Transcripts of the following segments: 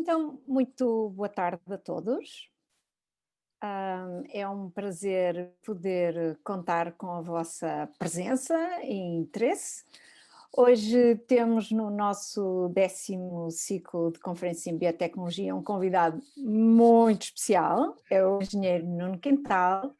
Então, muito boa tarde a todos. É um prazer poder contar com a vossa presença e interesse. Hoje temos no nosso 10º ciclo de conferência em biotecnologia um convidado muito especial, é o engenheiro Nuno Quintal,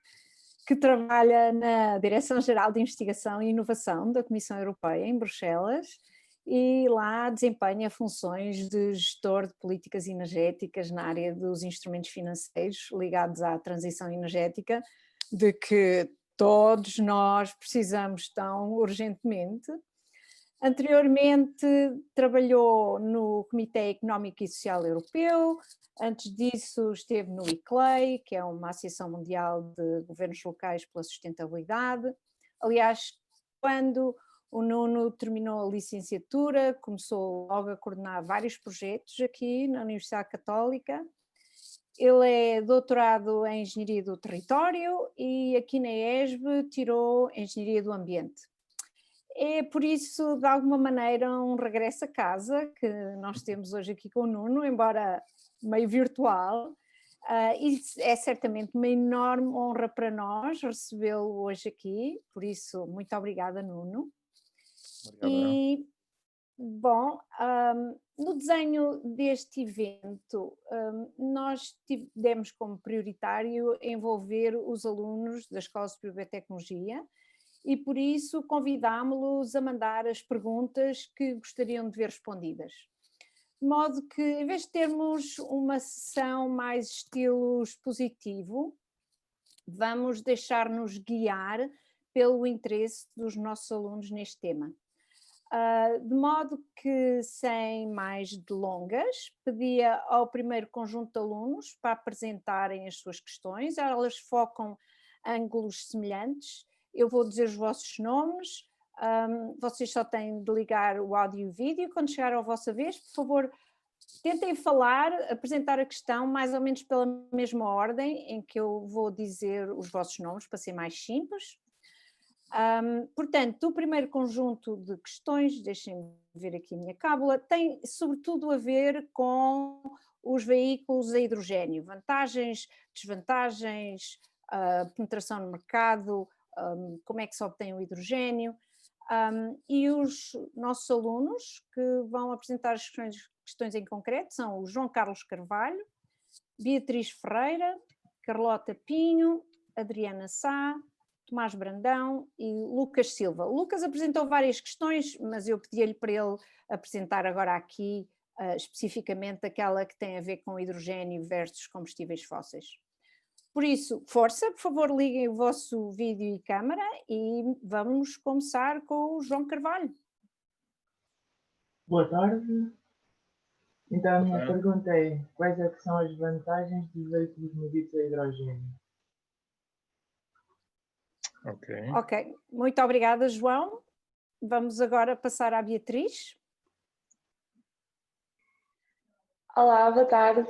que trabalha na Direção-Geral de Investigação e Inovação da Comissão Europeia em Bruxelas e lá desempenha funções de gestor de políticas energéticas na área dos instrumentos financeiros ligados à transição energética, de que todos nós precisamos tão urgentemente. Anteriormente trabalhou no Comitê Económico e Social Europeu, antes disso esteve no ICLEI, que é uma Associação Mundial de Governos Locais pela Sustentabilidade. Aliás, quando o Nuno terminou a licenciatura, começou logo a coordenar vários projetos aqui na Universidade Católica. Ele é doutorado em Engenharia do Território e aqui na ESB tirou Engenharia do Ambiente. É por isso, de alguma maneira, um regresso a casa que nós temos hoje aqui com o Nuno, embora meio virtual, e é certamente uma enorme honra para nós recebê-lo hoje aqui, por isso, muito obrigada, Nuno. Obrigado. E, bom, no desenho deste evento, nós demos como prioritário envolver os alunos da Escola Superior de Biotecnologia, e por isso convidámo-los a mandar as perguntas que gostariam de ver respondidas. De modo que, em vez de termos uma sessão mais estilo expositivo, vamos deixar-nos guiar pelo interesse dos nossos alunos neste tema. De modo que, sem mais delongas, pedia ao primeiro conjunto de alunos para apresentarem as suas questões. Elas focam ângulos semelhantes. Eu vou dizer os vossos nomes, vocês só têm de ligar o áudio e o vídeo. Quando chegar à vossa vez, por favor, tentem falar, apresentar a questão mais ou menos pela mesma ordem em que eu vou dizer os vossos nomes, para ser mais simples. Portanto, o primeiro conjunto de questões, deixem-me ver aqui a minha cábula, tem sobretudo a ver com os veículos a hidrogénio, vantagens, desvantagens, penetração no mercado, como é que se obtém o hidrogénio, e os nossos alunos que vão apresentar as questões em concreto são o João Carlos Carvalho, Beatriz Ferreira, Carlota Pinho, Adriana Sá, Tomás Brandão e Lucas Silva. O Lucas apresentou várias questões, mas eu pedi-lhe para ele apresentar agora aqui especificamente aquela que tem a ver com hidrogénio versus combustíveis fósseis. Por isso, força, por favor, liguem o vosso vídeo e câmara e vamos começar com o João Carvalho. Boa tarde. Então a minha pergunta é: quais é que são as vantagens dos veículos movidos a hidrogênio? Ok, muito obrigada, João. Vamos agora passar à Beatriz. Olá, boa tarde.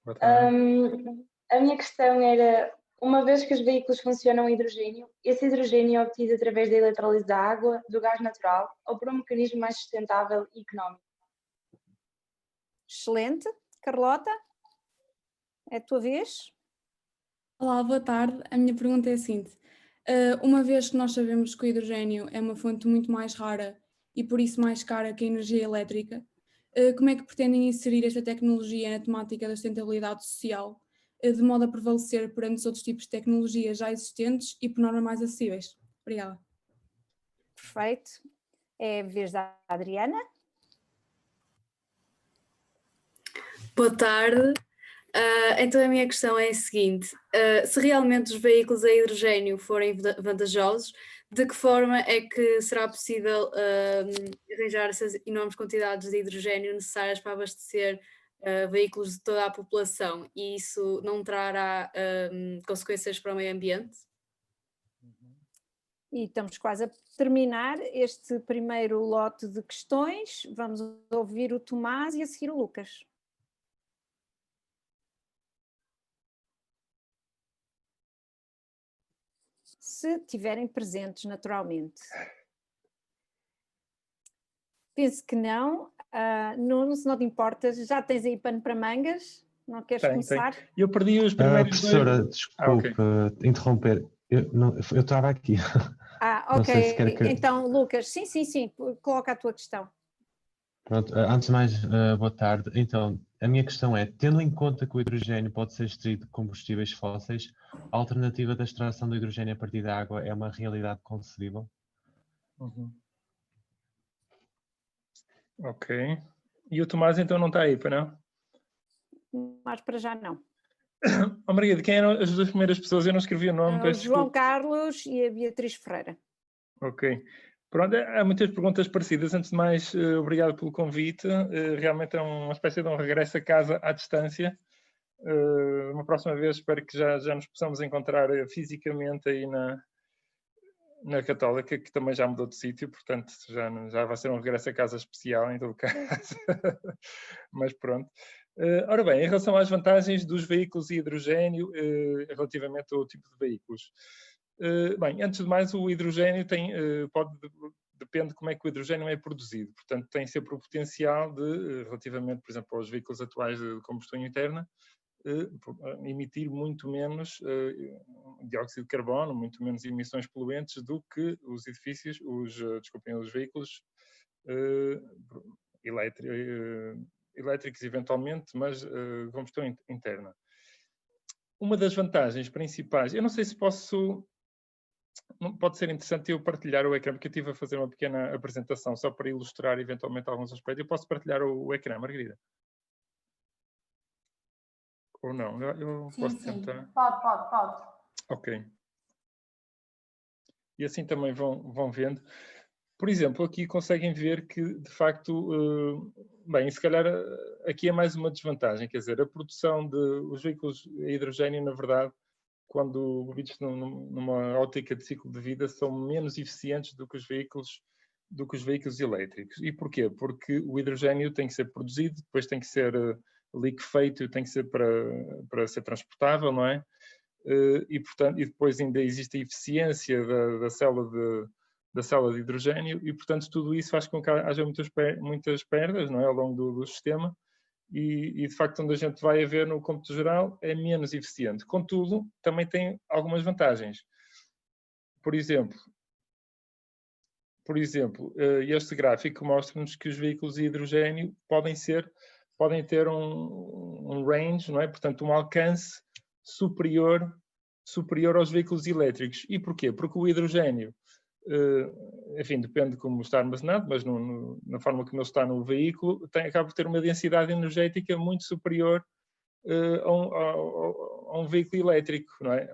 Boa tarde. A minha questão era, uma vez que os veículos funcionam a hidrogênio, esse hidrogênio é obtido através da eletrólise da água, do gás natural ou por um mecanismo mais sustentável e económico? Excelente. Carlota, é a tua vez. Olá, boa tarde. A minha pergunta é a seguinte. Uma vez que nós sabemos que o hidrogênio é uma fonte muito mais rara e por isso mais cara que a energia elétrica, como é que pretendem inserir esta tecnologia na temática da sustentabilidade social, de modo a prevalecer perante os outros tipos de tecnologias já existentes e por normas mais acessíveis? Obrigada. Perfeito. É a vez da Adriana. Boa tarde. Então a minha questão é a seguinte: se realmente os veículos a hidrogênio forem vantajosos, de que forma é que será possível arranjar essas enormes quantidades de hidrogênio necessárias para abastecer veículos de toda a população, e isso não trará consequências para o meio ambiente? E estamos quase a terminar este primeiro lote de questões. Vamos ouvir o Tomás e a seguir o Lucas. Se estiverem presentes, naturalmente. Penso que não. Nuno, se não te importas, já tens aí pano para mangas? Não queres começar? Eu perdi os primeiros professora, dois. desculpe interromper. Eu estava aqui. Não Ok. sei se quer que... Então, Lucas, sim, coloca a tua questão. Pronto, antes de mais, boa tarde. Então, a minha questão é, tendo em conta que o hidrogênio pode ser extraído de combustíveis fósseis, a alternativa da extração do hidrogênio a partir da água é uma realidade concebível? Ok. E o Tomás então não está aí, para não? Mas para já não. Oh, Margarida, quem eram as duas primeiras pessoas? Eu não escrevi o nome. O João Carlos e a Beatriz Ferreira. Ok. Pronto, há muitas perguntas parecidas. Antes de mais, obrigado pelo convite. Realmente é uma espécie de um regresso a casa à distância. Uma próxima vez espero que já nos possamos encontrar fisicamente aí na Católica, que também já mudou de sítio, portanto já vai ser um regresso a casa especial em todo caso. Mas pronto. Ora bem, em relação às vantagens dos veículos de hidrogênio relativamente ao tipo de veículos. Bem, antes de mais, o hidrogênio depende de como é que o hidrogênio é produzido. Portanto, tem sempre o potencial de, relativamente, por exemplo, aos veículos atuais de combustão interna, emitir muito menos dióxido de carbono, muito menos emissões poluentes do que os edifícios, os veículos elétricos eventualmente, mas combustão interna. Uma das vantagens principais, eu não sei se pode ser interessante eu partilhar o ecrã, porque eu estive a fazer uma pequena apresentação só para ilustrar eventualmente alguns aspectos. Eu posso partilhar o ecrã, Margarida? Ou não? Eu posso tentar. Pode. Ok. E assim também vão vendo. Por exemplo, aqui conseguem ver que, de facto, bem, se calhar aqui é mais uma desvantagem, quer dizer, a produção os veículos a hidrogênio, na verdade, quando vistos numa ótica de ciclo de vida, são menos eficientes do que os veículos elétricos. E porquê? Porque o hidrogênio tem que ser produzido, depois tem que ser liquefeito, tem que ser para ser transportável, não é? E, portanto, e depois ainda existe a eficiência da célula de hidrogênio e, portanto, tudo isso faz com que haja muitas perdas, não é, ao longo do sistema e, de facto, onde a gente vai a ver no cômputo geral é menos eficiente. Contudo, também tem algumas vantagens. Por exemplo, este gráfico mostra-nos que os veículos de hidrogênio podem ter um range, não é? Portanto, um alcance superior aos veículos elétricos. E porquê? Porque o hidrogênio, enfim, depende de como está armazenado, mas na forma como ele está no veículo, acaba por ter uma densidade energética muito superior a um veículo elétrico, não é?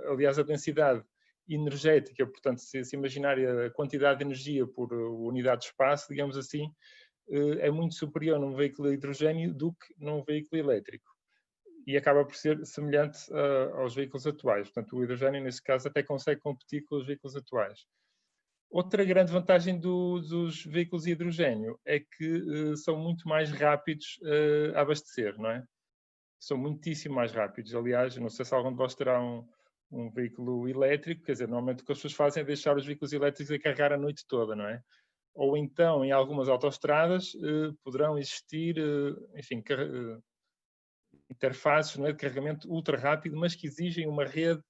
Aliás, a densidade energética, portanto, se imaginar a quantidade de energia por unidade de espaço, digamos assim, é muito superior num veículo de hidrogênio do que num veículo elétrico. E acaba por ser semelhante aos veículos atuais. Portanto, o hidrogênio, nesse caso, até consegue competir com os veículos atuais. Outra grande vantagem dos veículos de hidrogênio é que são muito mais rápidos a abastecer, não é? São muitíssimo mais rápidos. Aliás, não sei se algum de vós terá um veículo elétrico, quer dizer, normalmente o que as pessoas fazem é deixar os veículos elétricos a carregar a noite toda, não é? Ou então, em algumas autoestradas, poderão existir, enfim, interfaces, não é, de carregamento ultra rápido, mas que exigem uma rede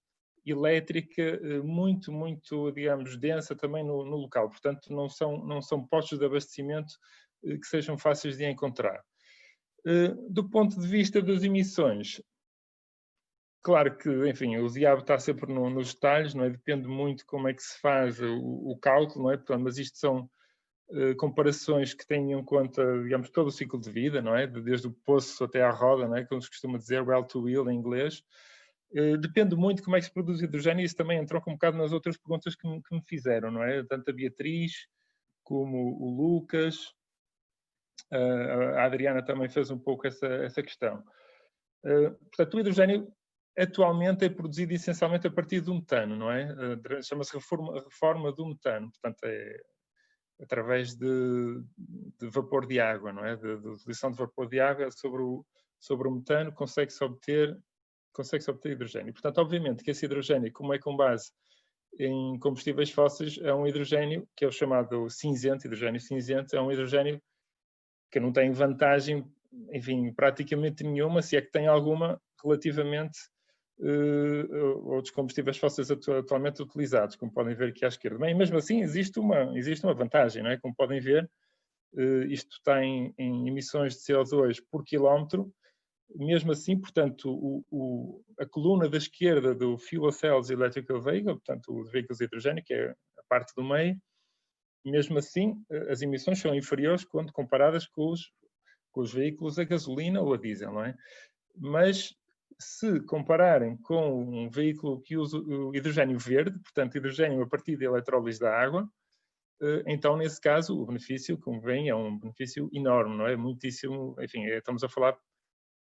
elétrica muito, muito, digamos, densa também no local. Portanto, não são postos de abastecimento que sejam fáceis de encontrar. Do ponto de vista das emissões, claro que, enfim, o diabo está sempre nos detalhes, não é? Depende muito como é que se faz o cálculo, não é? Portanto, mas isto são comparações que têm em conta, digamos, todo o ciclo de vida, não é? Desde o poço até à roda, não é? Como se costuma dizer, well to wheel em inglês. Depende muito de como é que se produz hidrogênio e isso também entrou um bocado nas outras perguntas que me fizeram, não é? Tanto a Beatriz como o Lucas, a Adriana também fez um pouco essa questão. Portanto, o hidrogênio atualmente é produzido essencialmente a partir do metano, não é? Chama-se reforma do metano, portanto é através de vapor de água, não é? De utilização de vapor de água sobre o metano consegue-se obter hidrogênio. Portanto, obviamente que esse hidrogênio, como é com base em combustíveis fósseis é um hidrogênio que é o chamado cinzento, hidrogênio cinzento, é um hidrogênio que não tem vantagem, enfim, praticamente nenhuma, se é que tem alguma, relativamente aos combustíveis fósseis atualmente utilizados, como podem ver aqui à esquerda. Bem, mesmo assim, existe uma vantagem, não é? Como podem ver, isto está em emissões de CO2 por quilómetro. Mesmo assim, portanto, a coluna da esquerda do Fuel Cells Electrical Vehicle, portanto, os veículos de hidrogênio, que é a parte do meio, mesmo assim, as emissões são inferiores quando comparadas com os veículos a gasolina ou a diesel, não é? Mas, se compararem com um veículo que usa o hidrogênio verde, portanto, hidrogênio a partir da eletrólise da água, então, nesse caso, o benefício, como veem, é um benefício enorme, não é? Muitíssimo, enfim, estamos a falar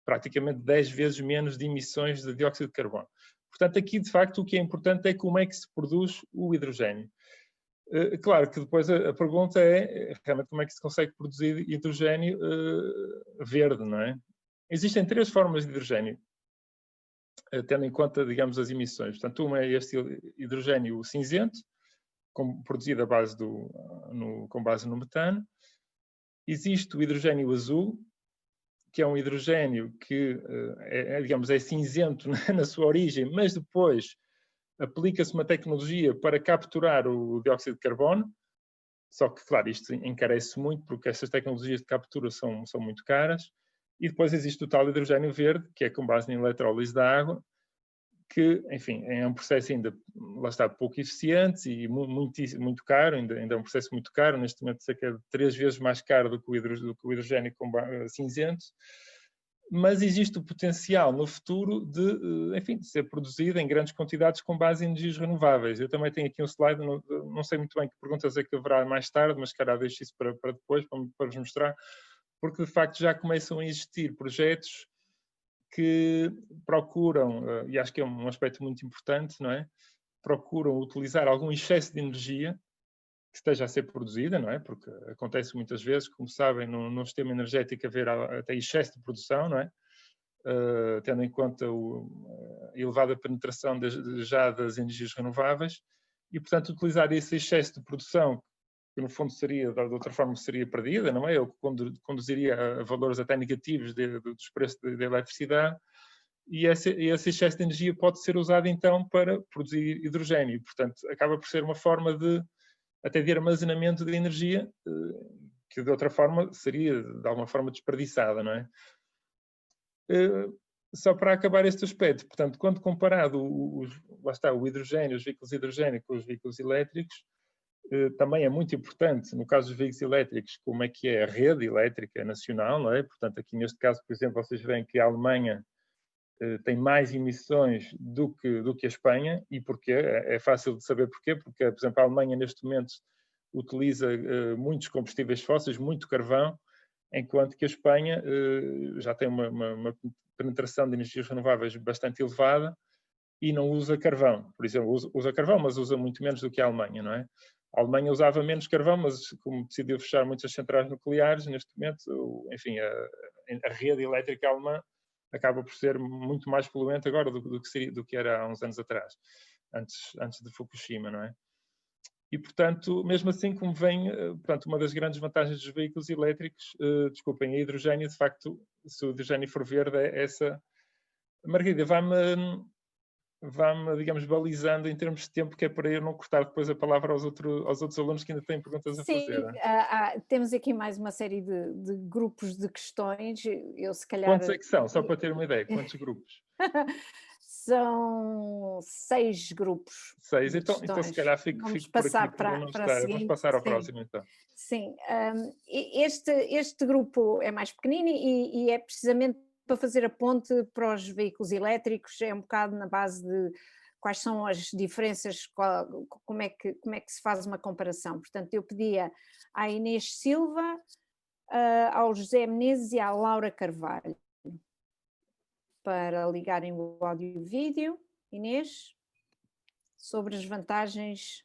praticamente 10 vezes menos de emissões de dióxido de carbono. Portanto, aqui, de facto, o que é importante é como é que se produz o hidrogênio. Claro que depois a pergunta é realmente como é que se consegue produzir hidrogênio verde, não é? Existem 3 formas de hidrogênio, tendo em conta, digamos, as emissões. Portanto, uma é este hidrogênio cinzento, produzido com base no metano. Existe o hidrogênio azul, que é um hidrogênio que, digamos, é cinzento na sua origem, mas depois aplica-se uma tecnologia para capturar o dióxido de carbono, só que, claro, isto encarece muito, porque essas tecnologias de captura são muito caras. E depois existe o tal hidrogênio verde, que é com base na eletrólise da água, que, enfim, é um processo ainda, lá está, pouco eficiente e muito caro, ainda é um processo muito caro, neste momento cerca de 3 vezes mais caro do que o hidrogênio cinzento, mas existe o potencial no futuro de ser produzido em grandes quantidades com base em energias renováveis. Eu também tenho aqui um slide, não sei muito bem que perguntas é que haverá mais tarde, mas calhar deixo isso para depois, para vos mostrar, porque de facto já começam a existir projetos que procuram, e acho que é um aspecto muito importante, não é? Procuram utilizar algum excesso de energia que esteja a ser produzida, não é? Porque acontece muitas vezes, como sabem, no sistema energético haver até excesso de produção, não é? Tendo em conta a elevada penetração já das energias renováveis, e portanto utilizar esse excesso de produção, que no fundo seria, de outra forma, seria perdida, não é? Ou que conduziria a valores até negativos dos preços da eletricidade, e esse excesso de energia pode ser usado então para produzir hidrogênio. Portanto, acaba por ser uma forma até de armazenamento de energia, que de outra forma seria de alguma forma desperdiçada, não é? Só para acabar este aspecto, portanto, quando comparado lá está, o hidrogênio, os veículos de hidrogênio com os veículos elétricos, também é muito importante, no caso dos veículos elétricos, como é que é a rede elétrica nacional, não é? Portanto, aqui neste caso, por exemplo, vocês veem que a Alemanha tem mais emissões do que a Espanha. E porquê? É fácil de saber porquê, porque, por exemplo, a Alemanha neste momento utiliza muitos combustíveis fósseis, muito carvão, enquanto que a Espanha já tem uma penetração de energias renováveis bastante elevada e não usa carvão. Por exemplo, usa carvão, mas usa muito menos do que a Alemanha, não é? A Alemanha usava menos carvão, mas como decidiu fechar muitas centrais nucleares, neste momento, enfim, a rede elétrica alemã acaba por ser muito mais poluente agora do que era há uns anos atrás, antes de Fukushima, não é? E, portanto, mesmo assim, como vem, portanto, uma das grandes vantagens dos veículos elétricos, desculpem, a hidrogênio, de facto, se o hidrogênio for verde, é essa. Margarida, vá-me, digamos, balizando em termos de tempo, que é para eu não cortar depois a palavra aos outros alunos que ainda têm perguntas a fazer. Sim, temos aqui mais uma série de grupos de questões. Eu, se calhar... Quantos é que são? Só para ter uma ideia, quantos grupos? São 6 grupos. 6, então se calhar fico Vamos por passar aqui para a seguinte. Vamos passar ao Sim. próximo, então. Sim, este grupo é mais pequenino e é precisamente para fazer a ponte para os veículos elétricos, é um bocado na base de quais são as diferenças, como é que se faz uma comparação. Portanto, eu pedia à Inês Silva, ao José Menezes e à Laura Carvalho para ligarem o áudio e o vídeo. Inês, sobre as vantagens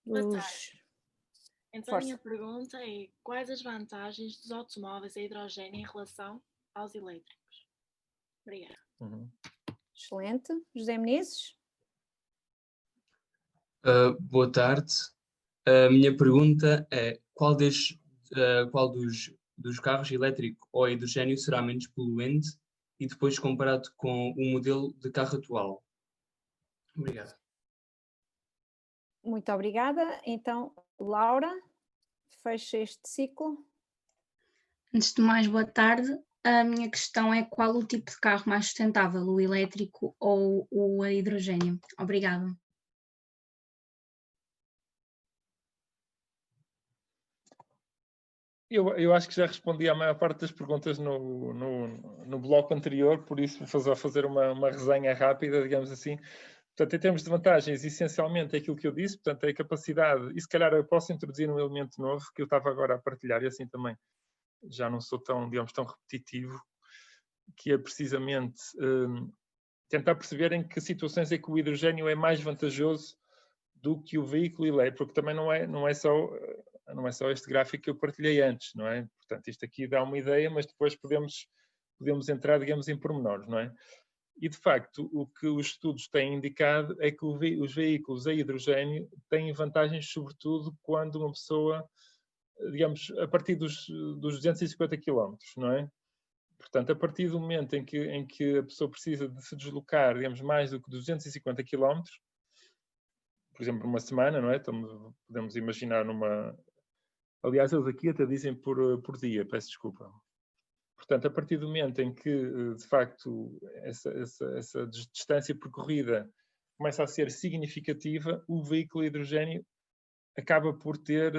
dos... Então, a minha pergunta é: quais as vantagens dos automóveis a hidrogênio em relação aos elétricos? Obrigada. Excelente. José Menezes? Boa tarde. A minha pergunta é qual dos carros elétrico ou hidrogênio será menos poluente e depois comparado com o modelo de carro atual? Obrigado. Muito obrigada. Então, Laura, fecha este ciclo. Antes de mais, boa tarde. A minha questão é qual o tipo de carro mais sustentável, o elétrico ou o a hidrogênio? Obrigada. Eu acho que já respondi à maior parte das perguntas no bloco anterior, por isso vou fazer uma resenha rápida, digamos assim. Portanto, em termos de vantagens, essencialmente é aquilo que eu disse, portanto, é a capacidade, e se calhar eu posso introduzir um elemento novo que eu estava agora a partilhar, e assim também já não sou tão, digamos, tão repetitivo, que é precisamente tentar perceber em que situações é que o hidrogênio é mais vantajoso do que o veículo elétrico, porque também não é só este gráfico que eu partilhei antes, não é? Portanto, isto aqui dá uma ideia, mas depois podemos entrar, digamos, em pormenores, não é? E, de facto, o que os estudos têm indicado é que os veículos a hidrogênio têm vantagens, sobretudo, quando uma pessoa, digamos, a partir dos 250 km, não é? Portanto, a partir do momento em que a pessoa precisa de se deslocar, digamos, mais do que 250 km, por exemplo, uma semana, não é? Então, podemos imaginar numa... Aliás, eles aqui até dizem por dia, peço desculpa. Portanto, a partir do momento em que, de facto, essa distância percorrida começa a ser significativa, o veículo a hidrogênio acaba por ter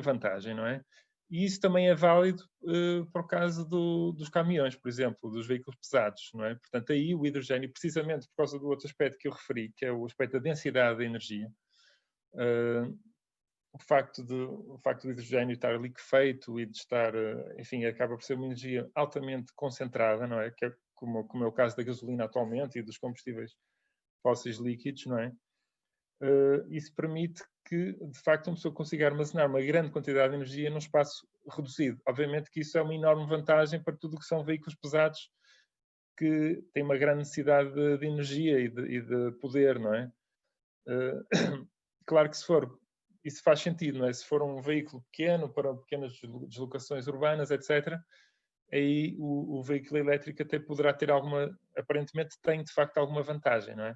vantagem, não é? E isso também é válido para o caso dos caminhões, por exemplo, dos veículos pesados, não é? Portanto, aí o hidrogênio, precisamente por causa do outro aspecto que eu referi, que é o aspecto da densidade da energia, o facto do hidrogênio estar liquefeito e de estar, enfim, acaba por ser uma energia altamente concentrada, não é? Que é como é o caso da gasolina atualmente e dos combustíveis fósseis líquidos, não é? Isso permite que, de facto, uma pessoa consiga armazenar uma grande quantidade de energia num espaço reduzido. Obviamente que isso é uma enorme vantagem para tudo o que são veículos pesados que têm uma grande necessidade de energia e de poder, não é? Claro que isso faz sentido, não é? Se for um veículo pequeno para pequenas deslocações urbanas, etc., aí o veículo elétrico até poderá ter aparentemente tem de facto alguma vantagem, não é?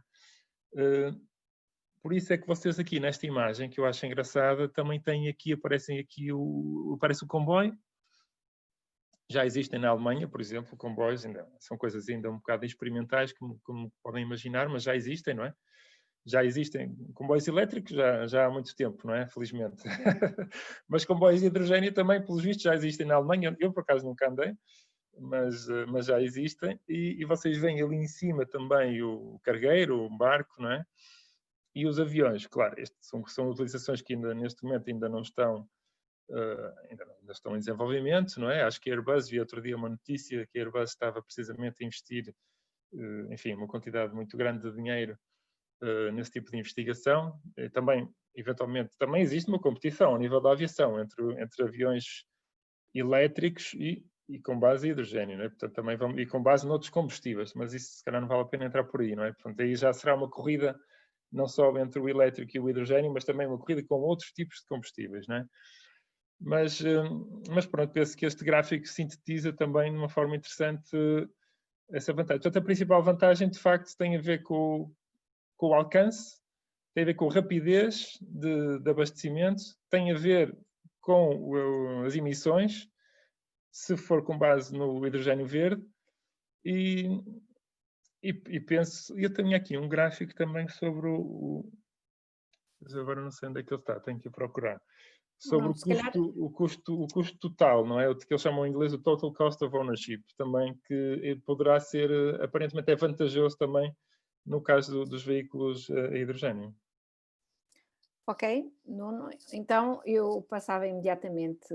Por isso é que vocês aqui nesta imagem, que eu acho engraçada, também têm aqui, aparece o comboio. Já existem na Alemanha, por exemplo, comboios, são coisas ainda um bocado experimentais, como podem imaginar, mas já existem, não é? Já existem comboios elétricos já há muito tempo, não é? Felizmente. Mas comboios de hidrogênio também, pelos vistos, já existem na Alemanha. Eu, por acaso, nunca andei, mas já existem. E vocês veem ali em cima também o cargueiro, o barco, não é? E os aviões, claro, são utilizações que neste momento ainda não estão ainda estão em desenvolvimento, não é? Acho que a Airbus, vi outro dia uma notícia que a Airbus estava precisamente a investir, enfim, uma quantidade muito grande de dinheiro nesse tipo de investigação. Também, eventualmente, também existe uma competição a nível da aviação entre aviões elétricos e com base em hidrogênio, não é? Portanto, também e com base noutros combustíveis, mas isso se calhar não vale a pena entrar por aí, não é? Portanto, aí já será uma corrida não só entre o elétrico e o hidrogênio, mas também uma corrida com outros tipos de combustíveis, não é? Mas pronto, penso que este gráfico sintetiza também de uma forma interessante essa vantagem. Portanto, a principal vantagem, de facto, tem a ver com o alcance, tem a ver com a rapidez de abastecimento, tem a ver com as emissões, se for com base no hidrogênio verde, e penso, eu tenho aqui um gráfico também sobre mas agora não sei onde é que ele está, tenho que procurar. Sobre o custo total, não é? O que eles chamam em inglês o Total Cost of Ownership, também, que poderá ser, aparentemente é vantajoso também no caso dos veículos a hidrogênio. Ok, Nuno. Então eu passava imediatamente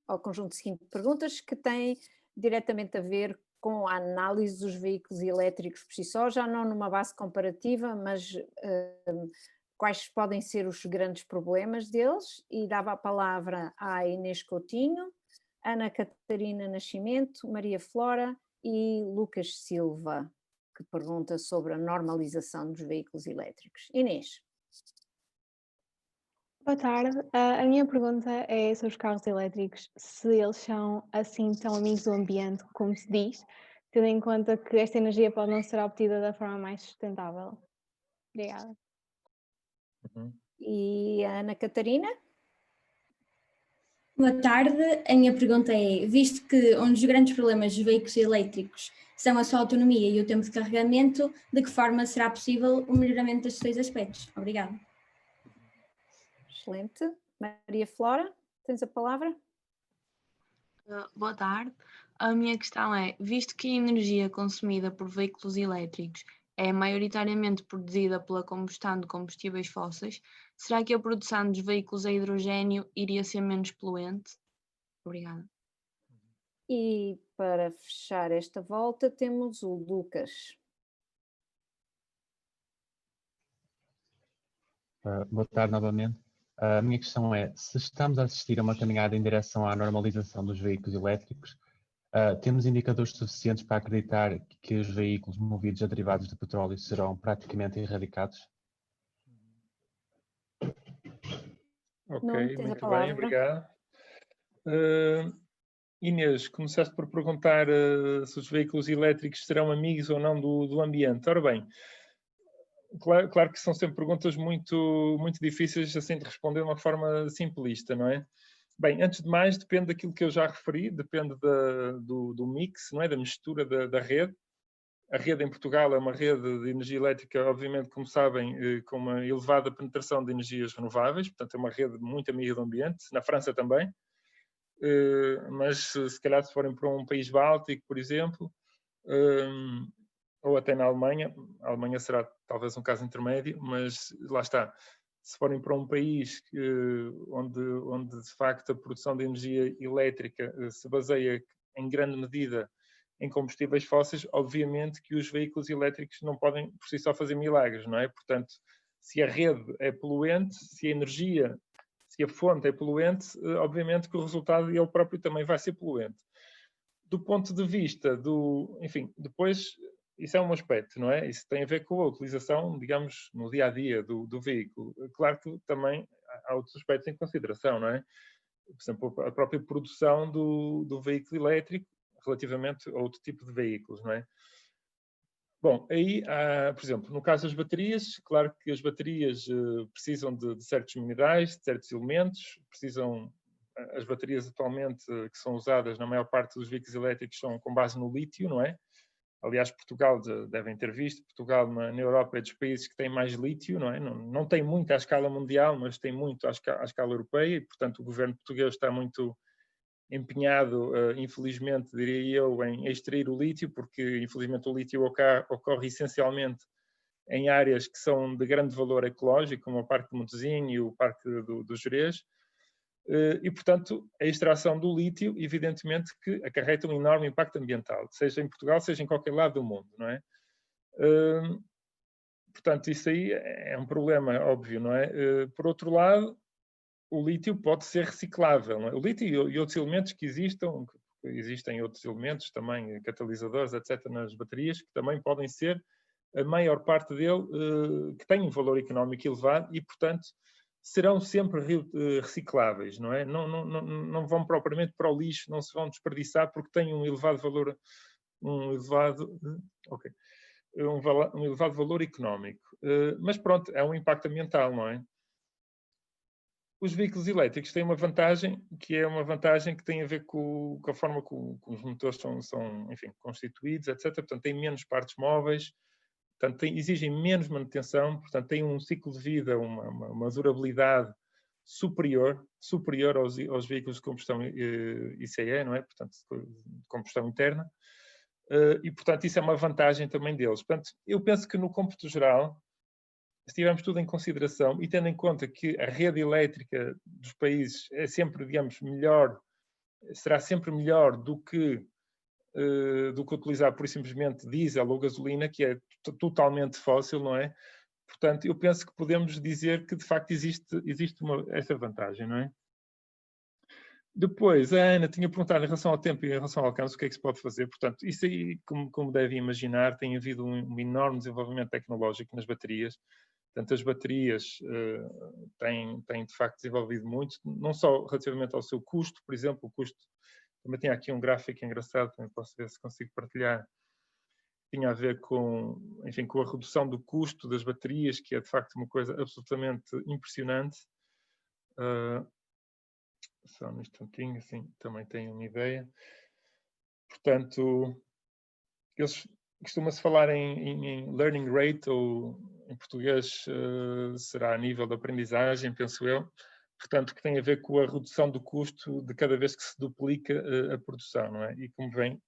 ao conjunto seguinte de perguntas que têm diretamente a ver com a análise dos veículos elétricos por si só, já não numa base comparativa, mas quais podem ser os grandes problemas deles, e dava a palavra à Inês Coutinho, Ana Catarina Nascimento, Maria Flora e Lucas Silva, que pergunta sobre a normalização dos veículos elétricos. Inês. Boa tarde. A minha pergunta é sobre os carros elétricos, se eles são assim tão amigos do ambiente como se diz, tendo em conta que esta energia pode não ser obtida da forma mais sustentável. Obrigada. E a Ana Catarina? Boa tarde, a minha pergunta é, visto que um dos grandes problemas dos veículos elétricos são a sua autonomia e o tempo de carregamento, de que forma será possível o melhoramento destes dois aspectos? Obrigada. Excelente. Maria Flora, tens a palavra? Boa tarde. A minha questão é, visto que a energia consumida por veículos elétricos é maioritariamente produzida pela combustão de combustíveis fósseis, será que a produção dos veículos a hidrogênio iria ser menos poluente? Obrigada. E para fechar esta volta temos o Lucas. Boa tarde novamente. A minha questão é, se estamos a assistir a uma caminhada em direção à normalização dos veículos elétricos, temos indicadores suficientes para acreditar que os veículos movidos a derivados de petróleo serão praticamente erradicados? Ok, muito bem, obrigado. Inês, começaste por perguntar se os veículos elétricos serão amigos ou não do ambiente. Ora bem, claro que são sempre perguntas muito difíceis assim de responder de uma forma simplista, não é? Bem, antes de mais, depende daquilo que eu já referi, depende do mix, não é? Da mistura da rede. A rede em Portugal é uma rede de energia elétrica, obviamente, como sabem, com uma elevada penetração de energias renováveis, portanto é uma rede muito amiga do ambiente, na França também, mas se calhar se forem para um país báltico, por exemplo, ou até na Alemanha, a Alemanha será talvez um caso intermédio, mas lá está. Se forem para um país onde de facto a produção de energia elétrica se baseia em grande medida em combustíveis fósseis, obviamente que os veículos elétricos não podem por si só fazer milagres, não é? Portanto, se a rede é poluente, se a energia, se a fonte é poluente, obviamente que o resultado ele próprio também vai ser poluente. Do ponto de vista enfim, depois isso é um aspecto, não é? Isso tem a ver com a utilização, digamos, no dia-a-dia do veículo. Claro que também há outros aspectos em consideração, não é? Por exemplo, a própria produção do veículo elétrico relativamente a outro tipo de veículos, não é? Bom, aí, por exemplo, no caso das baterias, claro que as baterias precisam de certos minerais, de certos elementos, as baterias atualmente que são usadas na maior parte dos veículos elétricos são com base no lítio, não é? Aliás, Portugal, devem ter visto, Portugal na Europa é dos países que têm mais lítio, não é? Não tem muito à escala mundial, mas tem muito à escala europeia e, portanto, o governo português está muito empenhado, infelizmente, diria eu, em extrair o lítio, porque, infelizmente, o lítio ocorre essencialmente em áreas que são de grande valor ecológico, como o Parque de Matosinhos e o Parque do Gerês, e, portanto, a extração do lítio, evidentemente, que acarreta um enorme impacto ambiental, seja em Portugal, seja em qualquer lado do mundo, não é? Portanto, isso aí é um problema óbvio, não é? Por outro lado, o lítio pode ser reciclável, não é? O lítio e outros elementos que existem outros elementos também, catalisadores, etc., nas baterias, que também podem ser, a maior parte dele, que tem um valor económico elevado e, portanto, serão sempre recicláveis, não é? Não vão propriamente para o lixo, não se vão desperdiçar porque têm um elevado valor, um elevado valor económico. Mas pronto, é um impacto ambiental, não é? Os veículos elétricos têm uma vantagem, que é uma vantagem que tem a ver com a forma como os motores são enfim, constituídos, etc. Portanto, têm menos partes móveis, portanto, exigem menos manutenção, portanto, têm um ciclo de vida, uma durabilidade superior aos veículos de combustão ICE, não é? Portanto, de combustão interna. E, portanto, isso é uma vantagem também deles. Portanto, eu penso que no cômputo geral, se tivermos tudo em consideração e tendo em conta que a rede elétrica dos países é sempre, digamos, melhor, será sempre melhor do que utilizar, por simplesmente, diesel ou gasolina, que é totalmente fóssil, não é? Portanto, eu penso que podemos dizer que, de facto, existe essa vantagem, não é? Depois, a Ana tinha perguntado em relação ao tempo e em relação ao alcance, o que é que se pode fazer. Portanto, isso aí, como devem imaginar, tem havido um enorme desenvolvimento tecnológico nas baterias. Portanto, as baterias têm de facto desenvolvido muito, não só relativamente ao seu custo, por exemplo, o custo, também tinha aqui um gráfico engraçado, também posso ver se consigo partilhar, tinha a ver com, enfim, com a redução do custo das baterias, que é de facto uma coisa absolutamente impressionante. Só um instantinho, assim, também tenho uma ideia. Portanto, costuma-se falar em learning rate, ou em português será a nível de aprendizagem, penso eu. Portanto, que tem a ver com a redução do custo de cada vez que se duplica a produção, não é? E como vem,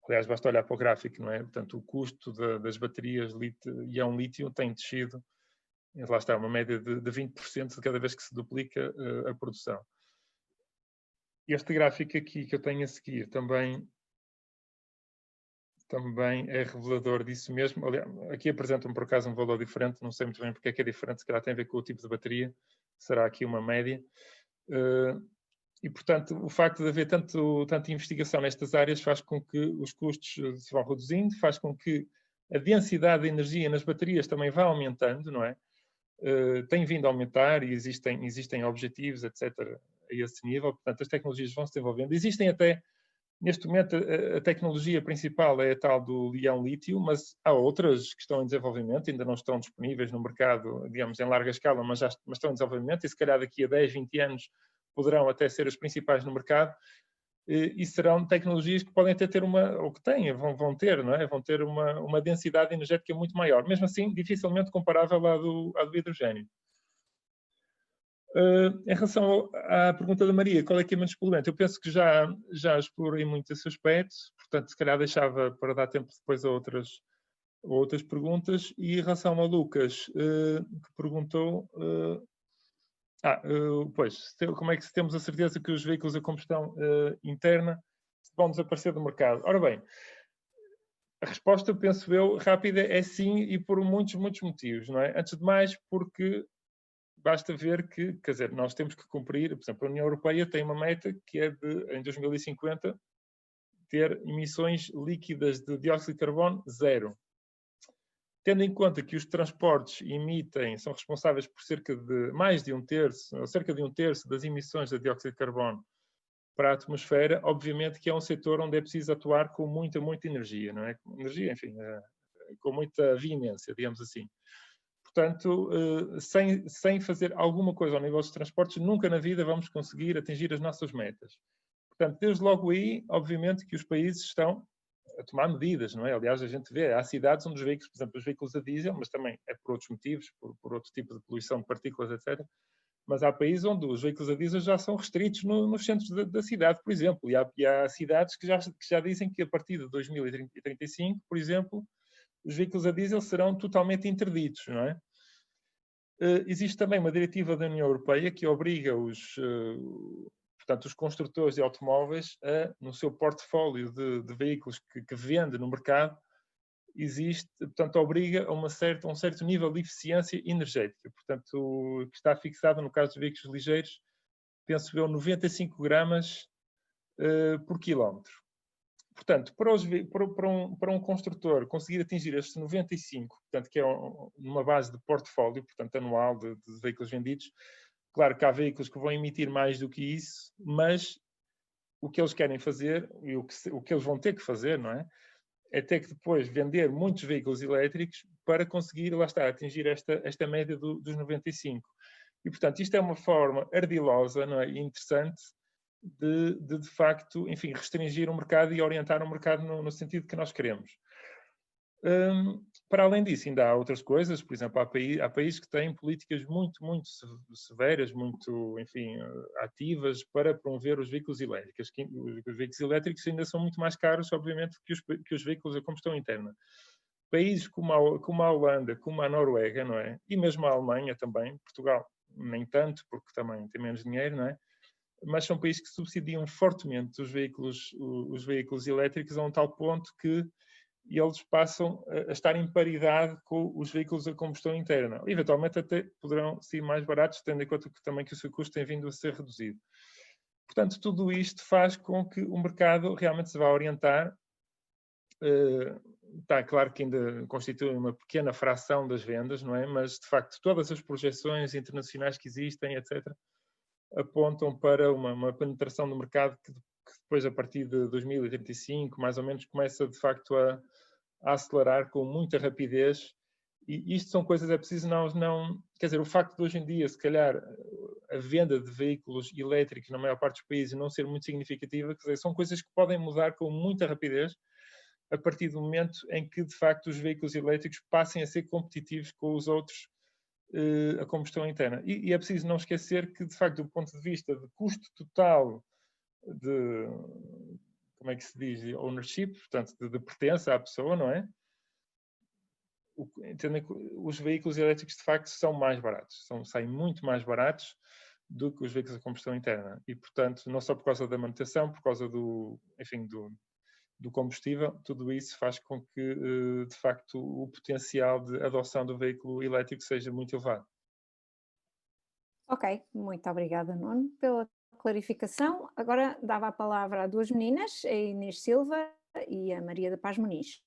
aliás, basta olhar para o gráfico, não é? Portanto, o custo das baterias íon lítio tem descido, lá está, uma média de 20% de cada vez que se duplica a produção. Este gráfico aqui que eu tenho a seguir também é revelador disso mesmo. Aliás, aqui apresentam por acaso um valor diferente, não sei muito bem porque é que é diferente, se calhar tem a ver com o tipo de bateria, será aqui uma média. E, portanto, o facto de haver tanta investigação nestas áreas faz com que os custos se vão reduzindo, faz com que a densidade de energia nas baterias também vá aumentando, não é? Tem vindo a aumentar e existem objetivos, etc., a esse nível. Portanto, as tecnologias vão se desenvolvendo. Existem até, neste momento, a tecnologia principal é a tal do íon lítio, mas há outras que estão em desenvolvimento, ainda não estão disponíveis no mercado, digamos, em larga escala, mas estão em desenvolvimento e se calhar daqui a 10, 20 anos poderão até ser as principais no mercado, e serão tecnologias que podem até ter ou que têm, vão ter, não é? Vão ter uma densidade energética muito maior. Mesmo assim, dificilmente comparável à do hidrogênio. Em relação à pergunta da Maria, qual é que é menos poluente? Eu penso que já explorei muito esse aspecto, portanto, se calhar deixava para dar tempo depois a outras perguntas. E em relação ao Lucas, que perguntou... pois, como é que temos a certeza que os veículos a combustão interna vão desaparecer do mercado? Ora bem, a resposta, penso eu, rápida é sim, e por muitos, muitos motivos, não é? Antes de mais, porque basta ver que, quer dizer, nós temos que cumprir, por exemplo, a União Europeia tem uma meta que é de, em 2050, ter emissões líquidas de dióxido de carbono zero. Tendo em conta que os transportes são responsáveis por cerca de mais de um terço, ou cerca de um terço das emissões de dióxido de carbono para a atmosfera, obviamente que é um setor onde é preciso atuar com muita, muita energia, não é? Energia, enfim, com muita veemência, digamos assim. Portanto, sem fazer alguma coisa ao nível dos transportes, nunca na vida vamos conseguir atingir as nossas metas. Portanto, desde logo aí, obviamente que os países estão a tomar medidas, não é? Aliás, a gente vê, há cidades onde os veículos, por exemplo, os veículos a diesel, mas também é por outros motivos, por outro tipo de poluição de partículas, etc. Mas há países onde os veículos a diesel já são restritos nos centros da cidade, por exemplo. E há cidades que já dizem que a partir de 2035, por exemplo, os veículos a diesel serão totalmente interditos, não é? Existe também uma diretiva da União Europeia que obriga portanto, os construtores de automóveis no seu portfólio de veículos que vende no mercado, portanto, obriga a um certo nível de eficiência energética. Portanto, que está fixado no caso dos veículos ligeiros, penso eu, 95 gramas por quilómetro. Portanto, para um construtor conseguir atingir estes 95, portanto, que é uma base de portfólio, portanto, anual de veículos vendidos, claro que há veículos que vão emitir mais do que isso, mas o que eles querem fazer, e o que eles vão ter que fazer, não é? É ter que depois vender muitos veículos elétricos para conseguir, lá está, atingir esta média dos 95. E, portanto, isto é uma forma ardilosa, não é? E interessante de facto, enfim, restringir o mercado e orientar o mercado no sentido que nós queremos. Para além disso, ainda há outras coisas, por exemplo, há países que têm políticas muito, muito severas, muito, enfim, ativas para promover os veículos elétricos. Os veículos elétricos ainda são muito mais caros, obviamente, que os veículos a combustão interna. Países como a Holanda, como a Noruega, não é? E mesmo a Alemanha também, Portugal nem tanto, porque também tem menos dinheiro, não é? Mas são países que subsidiam fortemente os veículos elétricos a um tal ponto que eles passam a estar em paridade com os veículos a combustão interna. Eventualmente até poderão ser mais baratos, tendo em conta que o seu custo tem vindo a ser reduzido. Portanto, tudo isto faz com que o mercado realmente se vá orientar está claro que ainda constitui uma pequena fração das vendas, não é? Mas, de facto, todas as projeções internacionais que existem, etc., apontam para uma penetração do mercado que depois, a partir de 2035, mais ou menos, começa, de facto, a acelerar com muita rapidez. E isto são coisas, é preciso não... Quer dizer, o facto de hoje em dia, se calhar, a venda de veículos elétricos na maior parte dos países não ser muito significativa, quer dizer, são coisas que podem mudar com muita rapidez a partir do momento em que, de facto, os veículos elétricos passem a ser competitivos com os outros a combustão interna. E é preciso não esquecer que, de facto, do ponto de vista de custo total de, como é que se diz, ownership, portanto, de pertença à pessoa, não é? Entendem que os veículos elétricos, de facto, são mais baratos, saem muito mais baratos do que os veículos a combustão interna. E, portanto, não só por causa da manutenção, por causa do combustível, tudo isso faz com que, de facto, o potencial de adoção do veículo elétrico seja muito elevado. Ok, muito obrigada, Nuno, pela clarificação. Agora dava a palavra a duas meninas, a Inês Silva e a Maria da Paz Muniz.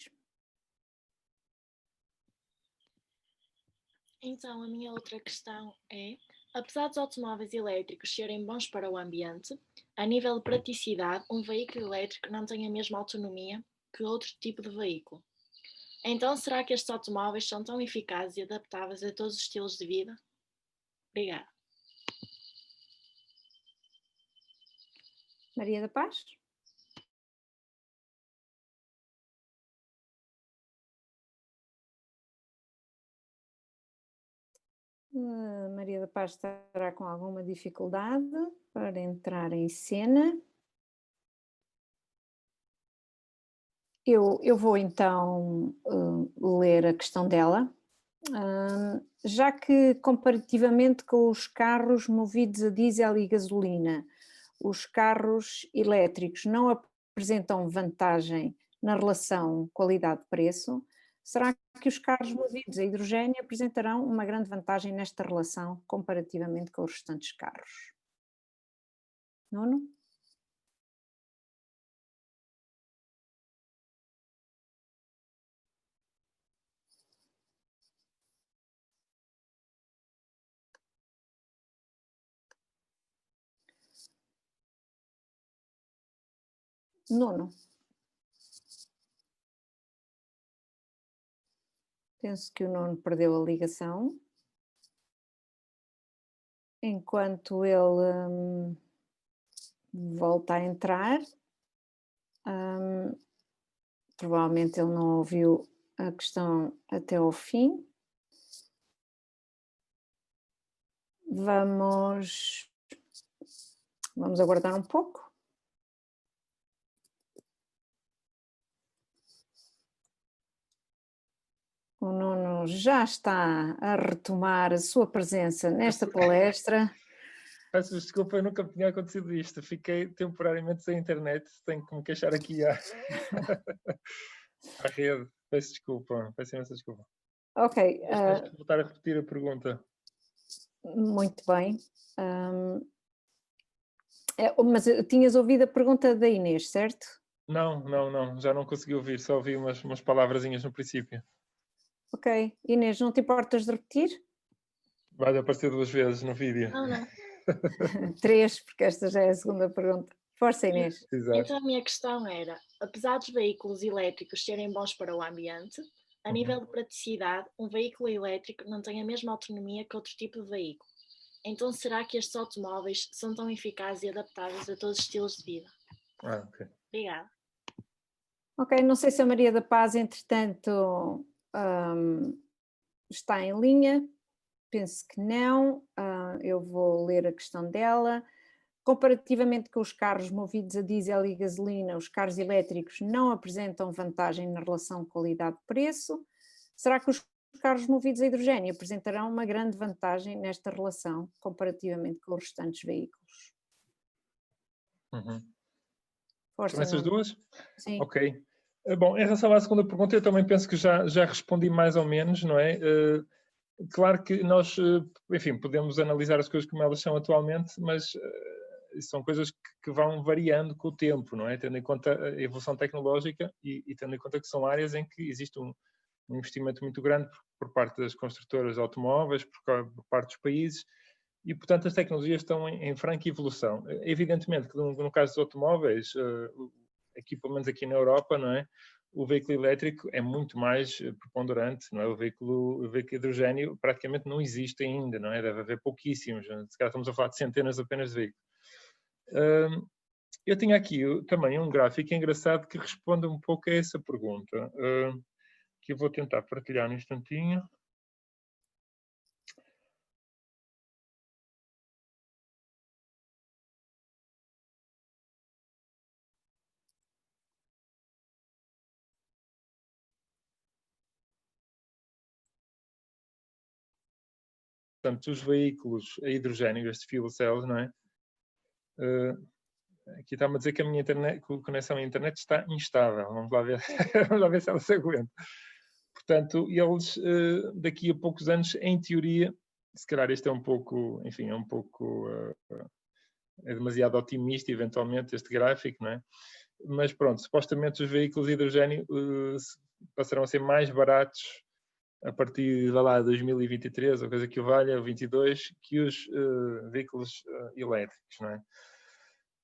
Então, a minha outra questão é, apesar dos automóveis elétricos serem bons para o ambiente, a nível de praticidade, um veículo elétrico não tem a mesma autonomia que outro tipo de veículo. Então, será que estes automóveis são tão eficazes e adaptáveis a todos os estilos de vida? Obrigada. Maria da Paz? Maria da Paz estará com alguma dificuldade para entrar em cena. Eu vou então ler a questão dela. Já que comparativamente com os carros movidos a diesel e gasolina, os carros elétricos não apresentam vantagem na relação qualidade-preço, será que os carros movidos a hidrogênio apresentarão uma grande vantagem nesta relação comparativamente com os restantes carros? Nuno? Nuno? Penso que o Nuno perdeu a ligação. Enquanto ele volta a entrar, provavelmente ele não ouviu a questão até ao fim. Vamos aguardar um pouco. O Nuno já está a retomar a sua presença nesta palestra. Peço desculpa, eu nunca me tinha acontecido isto. Fiquei temporariamente sem internet. Tenho que me queixar aqui à rede. Peço desculpa, peço imensa desculpa. Ok. Tens que voltar a repetir a pergunta. Muito bem. Mas tinhas ouvido a pergunta da Inês, certo? Não, já não consegui ouvir, só ouvi umas palavrazinhas no princípio. Ok. Inês, não te importas de repetir? Vai aparecer 2 vezes no vídeo. Não. 3, porque esta já é a segunda pergunta. Força, Inês. Exato. Então a minha questão era, apesar dos veículos elétricos serem bons para o ambiente, a nível de praticidade, um veículo elétrico não tem a mesma autonomia que outro tipo de veículo. Então será que estes automóveis são tão eficazes e adaptáveis a todos os estilos de vida? Ok. Obrigada. Ok, não sei se a Maria da Paz, entretanto, está em linha. Penso que não. Eu vou ler a questão dela. Comparativamente com os carros movidos a diesel e gasolina, os carros elétricos não apresentam vantagem na relação qualidade-preço. Será que os carros movidos a hidrogênio apresentarão uma grande vantagem nesta relação comparativamente com os restantes veículos? Força, São essas duas? Sim. Ok. Bom, em relação à segunda pergunta, eu também penso que já respondi mais ou menos, não é? Claro que nós, enfim, podemos analisar as coisas como elas são atualmente, mas são coisas que vão variando com o tempo, não é? Tendo em conta a evolução tecnológica e tendo em conta que são áreas em que existe um investimento muito grande por parte das construtoras de automóveis, por parte dos países, e, portanto, as tecnologias estão em franca evolução. Evidentemente que no caso dos automóveis, aqui, pelo menos aqui na Europa, não é? O veículo elétrico é muito mais preponderante, não é? O veículo hidrogênio praticamente não existe ainda, não é? Deve haver pouquíssimos, se calhar estamos a falar de centenas apenas de veículos. Eu tinha aqui também um gráfico engraçado que responde um pouco a essa pergunta, que eu vou tentar partilhar num instantinho. Portanto, os veículos a hidrogênio, estes fuel cells, não é? Aqui está-me a dizer que a minha conexão à internet está instável. Vamos lá ver, vamos lá ver se ela se aguenta. Portanto, eles, daqui a poucos anos, em teoria, se calhar este é um pouco, enfim, é demasiado otimista, eventualmente, este gráfico, não é? Mas pronto, supostamente os veículos de hidrogênio passarão a ser mais baratos a partir de lá 2023, ou coisa que o valha, 22, que os veículos elétricos, não é?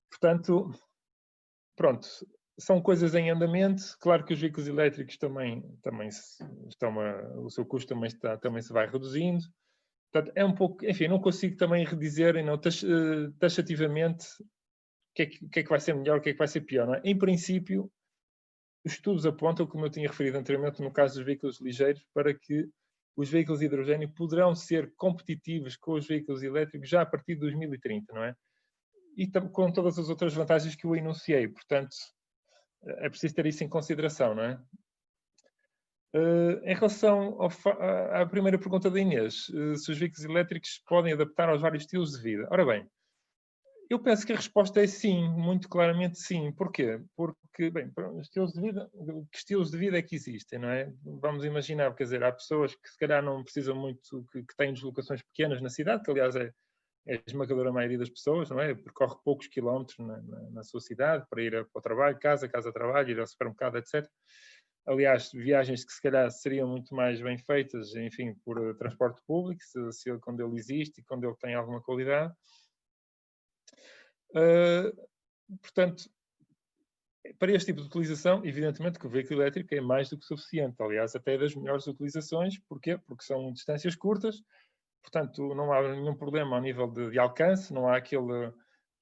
Portanto, pronto, são coisas em andamento. Claro que os veículos elétricos também estão o seu custo também se vai reduzindo. Portanto, é um pouco, enfim, não consigo também redizer taxativamente o que é que vai ser melhor, o que é que vai ser pior, não é? Em princípio, os estudos apontam, como eu tinha referido anteriormente, no caso dos veículos ligeiros, para que os veículos de hidrogênio poderão ser competitivos com os veículos elétricos já a partir de 2030, não é? E com todas as outras vantagens que eu enunciei. Portanto, é preciso ter isso em consideração, não é? Em relação à primeira pergunta da Inês, se os veículos elétricos podem adaptar aos vários estilos de vida. Ora bem, eu penso que a resposta é sim, muito claramente sim. Porquê? Porque, bem, estilos de vida, que estilos de vida é que existem, não é? Vamos imaginar, quer dizer, há pessoas que se calhar não precisam muito, que têm deslocações pequenas na cidade, que aliás é a esmagadora maioria das pessoas, não é? Percorre poucos quilómetros na sua cidade para ir para o trabalho, casa-trabalho, ir ao supermercado, etc. Aliás, viagens que se calhar seriam muito mais bem feitas, enfim, por transporte público, quando ele existe e quando ele tem alguma qualidade. Portanto, para este tipo de utilização, evidentemente que o veículo elétrico é mais do que suficiente. Aliás, até é das melhores utilizações. Porquê? Porque são distâncias curtas, portanto, não há nenhum problema ao nível de alcance, não há aquele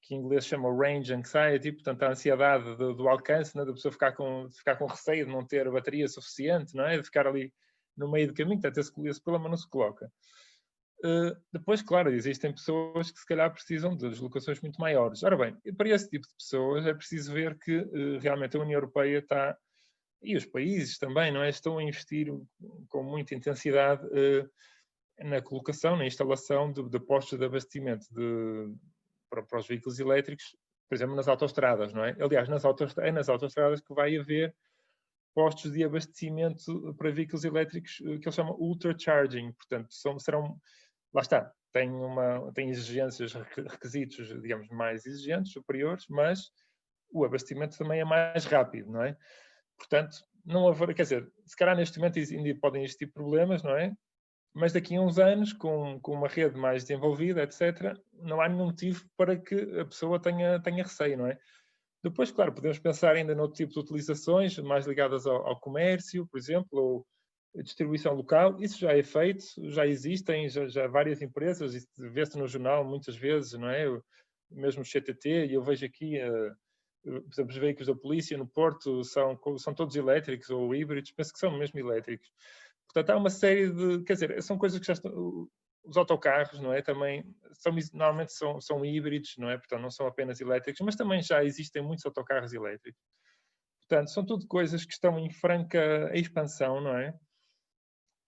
que em inglês chama range anxiety, portanto, a ansiedade do alcance, né, da pessoa ficar com receio de não ter bateria suficiente, não é? De ficar ali no meio do caminho, portanto, esse problema não se coloca. Depois, claro, existem pessoas que se calhar precisam de deslocações muito maiores. Ora bem, para esse tipo de pessoas é preciso ver que realmente a União Europeia está, e os países também, não é? Estão a investir com muita intensidade na colocação, na instalação de postos de abastecimento para os veículos elétricos, por exemplo, nas autoestradas, não é? Aliás, é nas autoestradas que vai haver postos de abastecimento para veículos elétricos que eles chamam ultra-charging, portanto, serão, lá está, tem exigências, requisitos, digamos, mais exigentes, superiores, mas o abastecimento também é mais rápido, não é? Portanto, não haverá, quer dizer, se calhar neste momento ainda podem existir problemas, não é? Mas daqui a uns anos, com uma rede mais desenvolvida, etc., não há nenhum motivo para que a pessoa tenha receio, não é? Depois, claro, podemos pensar ainda noutro tipo de utilizações, mais ligadas ao comércio, por exemplo, ou distribuição local. Isso já é feito, já existem, já várias empresas, isso vê-se no jornal muitas vezes, não é? Mesmo o CTT, e eu vejo aqui, por exemplo, os veículos da polícia no Porto são todos elétricos ou híbridos, penso que são mesmo elétricos. Portanto, há uma série de, quer dizer, são coisas que já estão, os autocarros, não é? Também normalmente são híbridos, não é? Portanto, não são apenas elétricos, mas também já existem muitos autocarros elétricos. Portanto, são tudo coisas que estão em franca expansão, não é?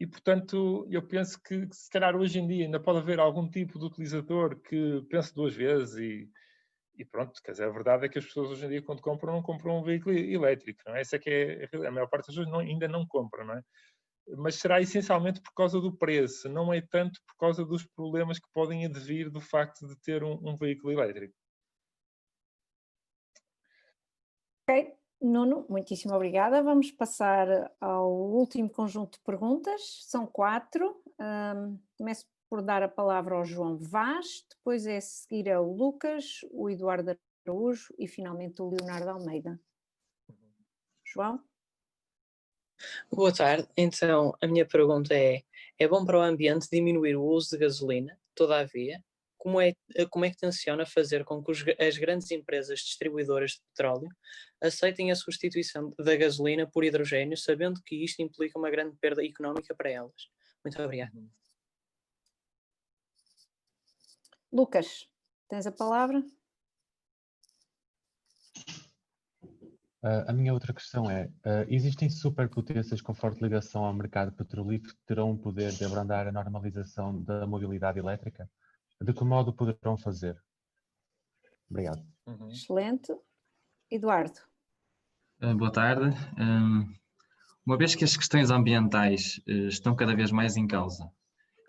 E, portanto, eu penso que se calhar hoje em dia ainda pode haver algum tipo de utilizador que pense duas vezes e pronto, quer dizer, a verdade é que as pessoas hoje em dia quando compram, não compram um veículo elétrico, não é? Essa é que é a maior parte das pessoas ainda não compram, não é? Mas será essencialmente por causa do preço, não é tanto por causa dos problemas que podem advir do facto de ter um veículo elétrico. Ok, Nuno, muitíssimo obrigada. Vamos passar ao último conjunto de perguntas. São 4. Começo por dar a palavra ao João Vaz, depois a seguir ao Lucas, o Eduardo Araújo e finalmente o Leonardo Almeida. João? Boa tarde. Então, a minha pergunta é bom para o ambiente diminuir o uso de gasolina? Todavia, como é que tenciona fazer com que as grandes empresas distribuidoras de petróleo aceitem a substituição da gasolina por hidrogênio, sabendo que isto implica uma grande perda económica para elas? Muito obrigado. Lucas, tens a palavra? A minha outra questão é, existem superpotências com forte ligação ao mercado petrolífero que terão o poder de abrandar a normalização da mobilidade elétrica? De que modo poderão fazer? Obrigado. Excelente. Eduardo. Boa tarde. Uma vez que as questões ambientais estão cada vez mais em causa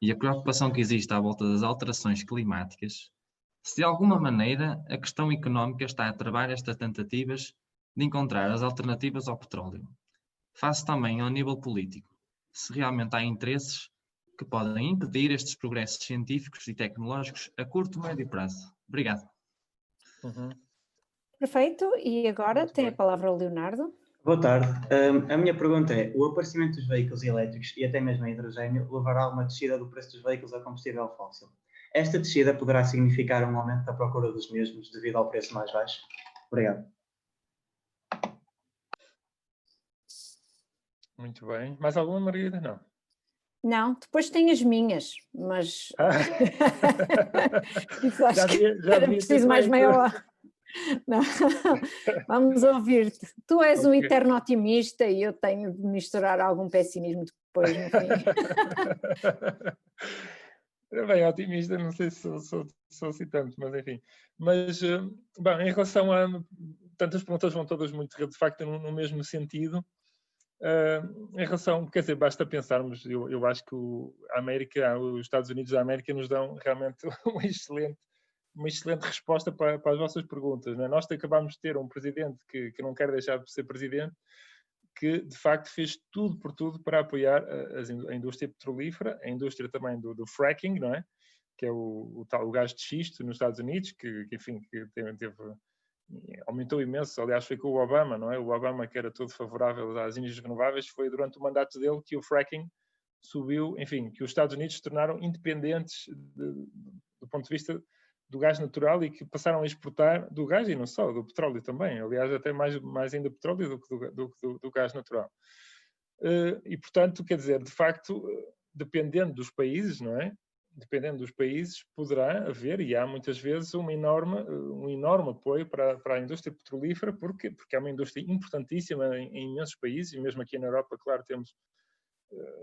e a preocupação que existe à volta das alterações climáticas, se de alguma maneira a questão económica está a travar estas tentativas de encontrar as alternativas ao petróleo. Face também ao nível político, se realmente há interesses que podem impedir estes progressos científicos e tecnológicos a curto e médio prazo. Obrigado. Perfeito. E agora tem a palavra o Leonardo. Boa tarde. A minha pergunta é, o aparecimento dos veículos elétricos e até mesmo a hidrogênio levará a uma descida do preço dos veículos a combustível fóssil. Esta descida poderá significar um aumento da procura dos mesmos devido ao preço mais baixo? Obrigado. Muito bem. Mais alguma, Margarida? Não. Não, depois tem as minhas, mas isso acho que era preciso mais meia hora. Não. Vamos ouvir-te. Tu és um eterno otimista e eu tenho de misturar algum pessimismo depois no fim. Bem, otimista, não sei se sou assim tanto, mas enfim. Mas, bom, em relação a... Tantas perguntas vão todas muito, de facto, no mesmo sentido. Em relação, quer dizer, basta pensarmos, eu acho que a América, os Estados Unidos da América nos dão realmente uma excelente resposta para as vossas perguntas. Não é? Nós acabámos de ter um presidente que não quer deixar de ser presidente, que de facto fez tudo por tudo para apoiar a indústria petrolífera, a indústria também do fracking, não é? Que é o gás de xisto nos Estados Unidos, que enfim, que aumentou imenso. Aliás, foi com o Obama, não é? O Obama, que era todo favorável às energias renováveis, foi durante o mandato dele que o fracking subiu, enfim, que os Estados Unidos se tornaram independentes do ponto de vista do gás natural e que passaram a exportar do gás e não só, do petróleo também. Aliás, até mais ainda petróleo do que do gás natural. E, portanto, quer dizer, de facto, dependendo dos países, não é? Dependendo dos países, poderá haver, e há muitas vezes, um enorme apoio para a indústria petrolífera, porque é uma indústria importantíssima em imensos países, e mesmo aqui na Europa, claro, temos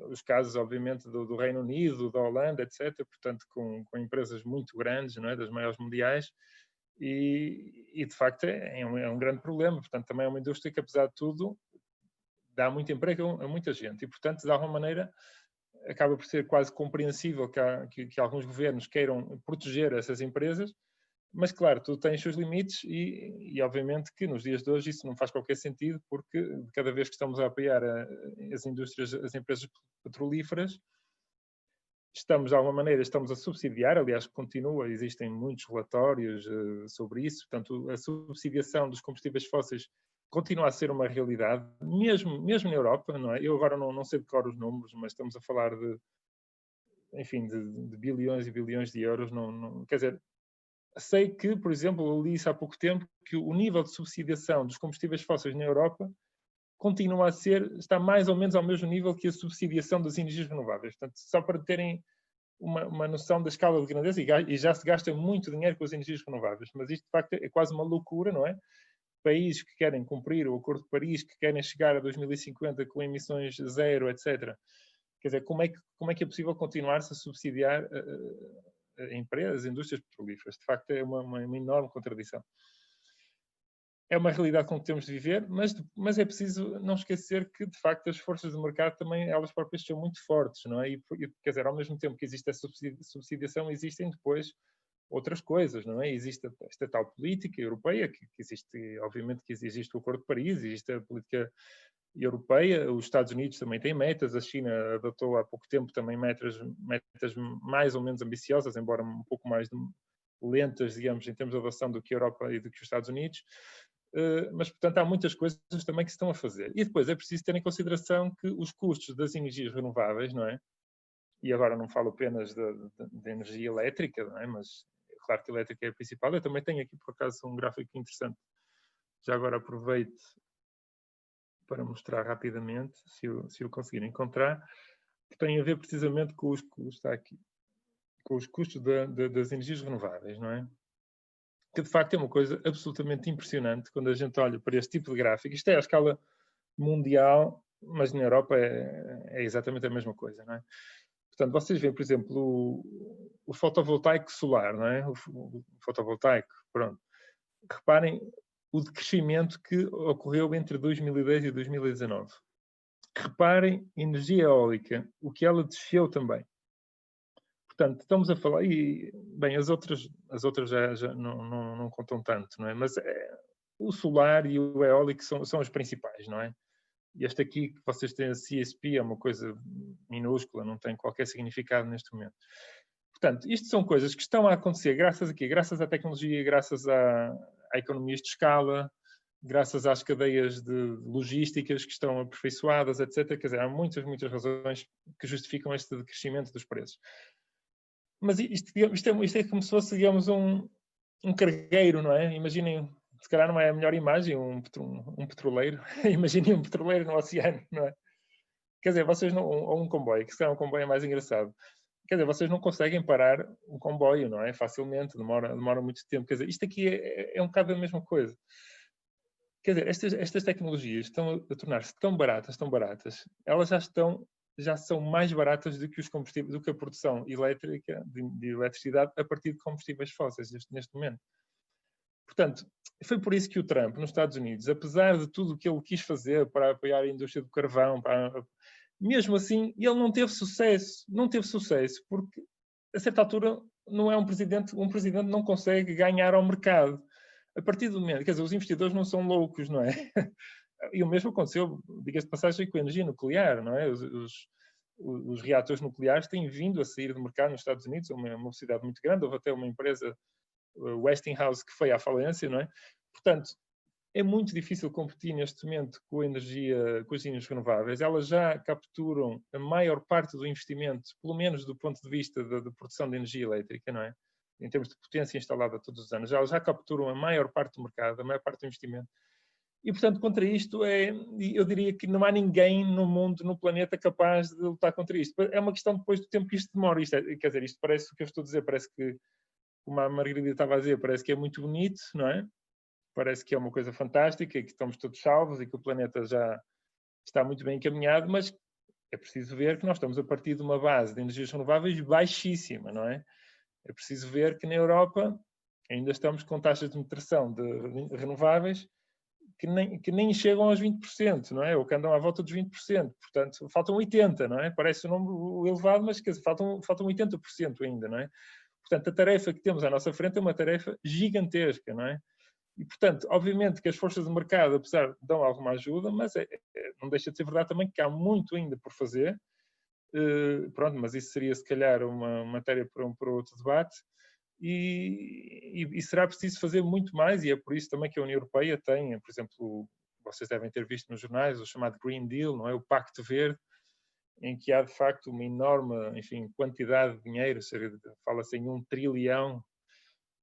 os casos, obviamente, do Reino Unido, da Holanda, etc., portanto, com empresas muito grandes, não é? Das maiores mundiais, e de facto é um grande problema. Portanto, também é uma indústria que, apesar de tudo, dá muito emprego a muita gente, e, portanto, de alguma maneira, acaba por ser quase compreensível que alguns governos queiram proteger essas empresas, mas claro, tudo tem os seus limites e obviamente que nos dias de hoje isso não faz qualquer sentido, porque cada vez que estamos a apoiar as indústrias, as empresas petrolíferas, estamos de alguma maneira a subsidiar, aliás continua, existem muitos relatórios sobre isso, portanto a subsidiação dos combustíveis fósseis continua a ser uma realidade, mesmo na Europa, não é? Eu agora não sei de cor os números, mas estamos a falar de bilhões e bilhões de euros, quer dizer, sei que, por exemplo, eu li isso há pouco tempo, que o nível de subsidiação dos combustíveis fósseis na Europa está mais ou menos ao mesmo nível que a subsidiação das energias renováveis. Portanto, só para terem uma noção da escala de grandeza, e já se gasta muito dinheiro com as energias renováveis, mas isto de facto é quase uma loucura, não é? Países que querem cumprir o Acordo de Paris, que querem chegar a 2050 com emissões zero, etc. Quer dizer, como é que é possível continuar-se a subsidiar empresas, indústrias petrolíferas? De facto, é uma enorme contradição. É uma realidade com que temos de viver, mas é preciso não esquecer que, de facto, as forças do mercado também, elas próprias são muito fortes, não é? E quer dizer, ao mesmo tempo que existe a subsidiação, existem depois outras coisas, não é? Existe esta tal política europeia, que existe, obviamente que existe o Acordo de Paris, existe a política europeia, os Estados Unidos também têm metas, a China adotou há pouco tempo também metas mais ou menos ambiciosas, embora um pouco mais lentas, digamos, em termos de adoção do que a Europa e do que os Estados Unidos, mas, portanto, há muitas coisas também que se estão a fazer. E depois é preciso ter em consideração que os custos das energias renováveis, não é? E agora não falo apenas de energia elétrica, não é? Mas claro que a elétrica é a principal. Eu também tenho aqui, por acaso, um gráfico interessante. Já agora aproveito para mostrar rapidamente, se eu conseguir encontrar, que tem a ver precisamente com os custos das energias renováveis, não é? Que de facto é uma coisa absolutamente impressionante quando a gente olha para este tipo de gráfico. Isto é à escala mundial, mas na Europa é exatamente a mesma coisa, não é? Portanto, vocês veem, por exemplo, o fotovoltaico solar, não é? O fotovoltaico, pronto. Reparem o decrescimento que ocorreu entre 2010 e 2019. Reparem energia eólica, o que ela desceu também. Portanto, estamos a falar, e bem, as outras já não contam tanto, não é? Mas o solar e o eólico são os principais, não é? E este aqui que vocês têm, a CSP, é uma coisa minúscula, não tem qualquer significado neste momento. Portanto, isto são coisas que estão a acontecer graças a quê? Graças à tecnologia, graças a economias de escala, graças às cadeias de logísticas que estão aperfeiçoadas, etc. Quer dizer, há muitas razões que justificam este decrescimento dos preços. Mas isto é como se fosse, digamos, um cargueiro, não é? Imaginem, se calhar não é a melhor imagem, um petroleiro. Imaginem um petroleiro no oceano, não é? Quer dizer, vocês não... Ou um comboio, que se calhar um comboio é mais engraçado. Quer dizer, vocês não conseguem parar um comboio, não é? Facilmente, demora muito tempo. Quer dizer, isto aqui é um bocado a mesma coisa. Quer dizer, estas tecnologias estão a tornar-se tão baratas, elas já são mais baratas do que os combustíveis, do que a produção elétrica, de eletricidade, a partir de combustíveis fósseis neste momento. Portanto, foi por isso que o Trump, nos Estados Unidos, apesar de tudo o que ele quis fazer para apoiar a indústria do carvão, mesmo assim, ele não teve sucesso. Não teve sucesso porque, a certa altura, não é um presidente não consegue ganhar ao mercado. A partir do momento, quer dizer, os investidores não são loucos, não é? E o mesmo aconteceu, diga-se de passagem, com a energia nuclear, não é? Os reatores nucleares têm vindo a sair do mercado nos Estados Unidos, uma velocidade muito grande. Houve até uma empresa, Westinghouse, que foi à falência, não é? Portanto, é muito difícil competir neste momento com a energia, com as energias renováveis. Elas já capturam a maior parte do investimento, pelo menos do ponto de vista da produção de energia elétrica, não é? Em termos de potência instalada todos os anos. Elas já capturam a maior parte do mercado, a maior parte do investimento. E, portanto, contra isto, eu diria que não há ninguém no mundo, no planeta, capaz de lutar contra isto. É uma questão depois do tempo que isto demora. Quer dizer, isto parece o que eu estou a dizer, parece que, como a Margarida estava a dizer, parece que é muito bonito, não é? Parece que é uma coisa fantástica e que estamos todos salvos e que o planeta já está muito bem encaminhado, mas é preciso ver que nós estamos a partir de uma base de energias renováveis baixíssima, não é? É preciso ver que na Europa ainda estamos com taxas de penetração de renováveis que nem chegam aos 20%, não é? Ou que andam à volta dos 20%. Portanto, faltam 80%, não é? Parece um número elevado, mas quer dizer, faltam 80% ainda, não é? Portanto, a tarefa que temos à nossa frente é uma tarefa gigantesca, não é? E, portanto, obviamente que as forças de mercado, apesar de dão alguma ajuda, mas não deixa de ser verdade também que há muito ainda por fazer. Pronto, mas isso seria, se calhar, uma matéria para outro debate. E será preciso fazer muito mais, e é por isso também que a União Europeia tem, por exemplo, vocês devem ter visto nos jornais, o chamado Green Deal, não é? O Pacto Verde, em que há de facto uma enorme, enfim, quantidade de dinheiro, fala-se em 1 trilhão,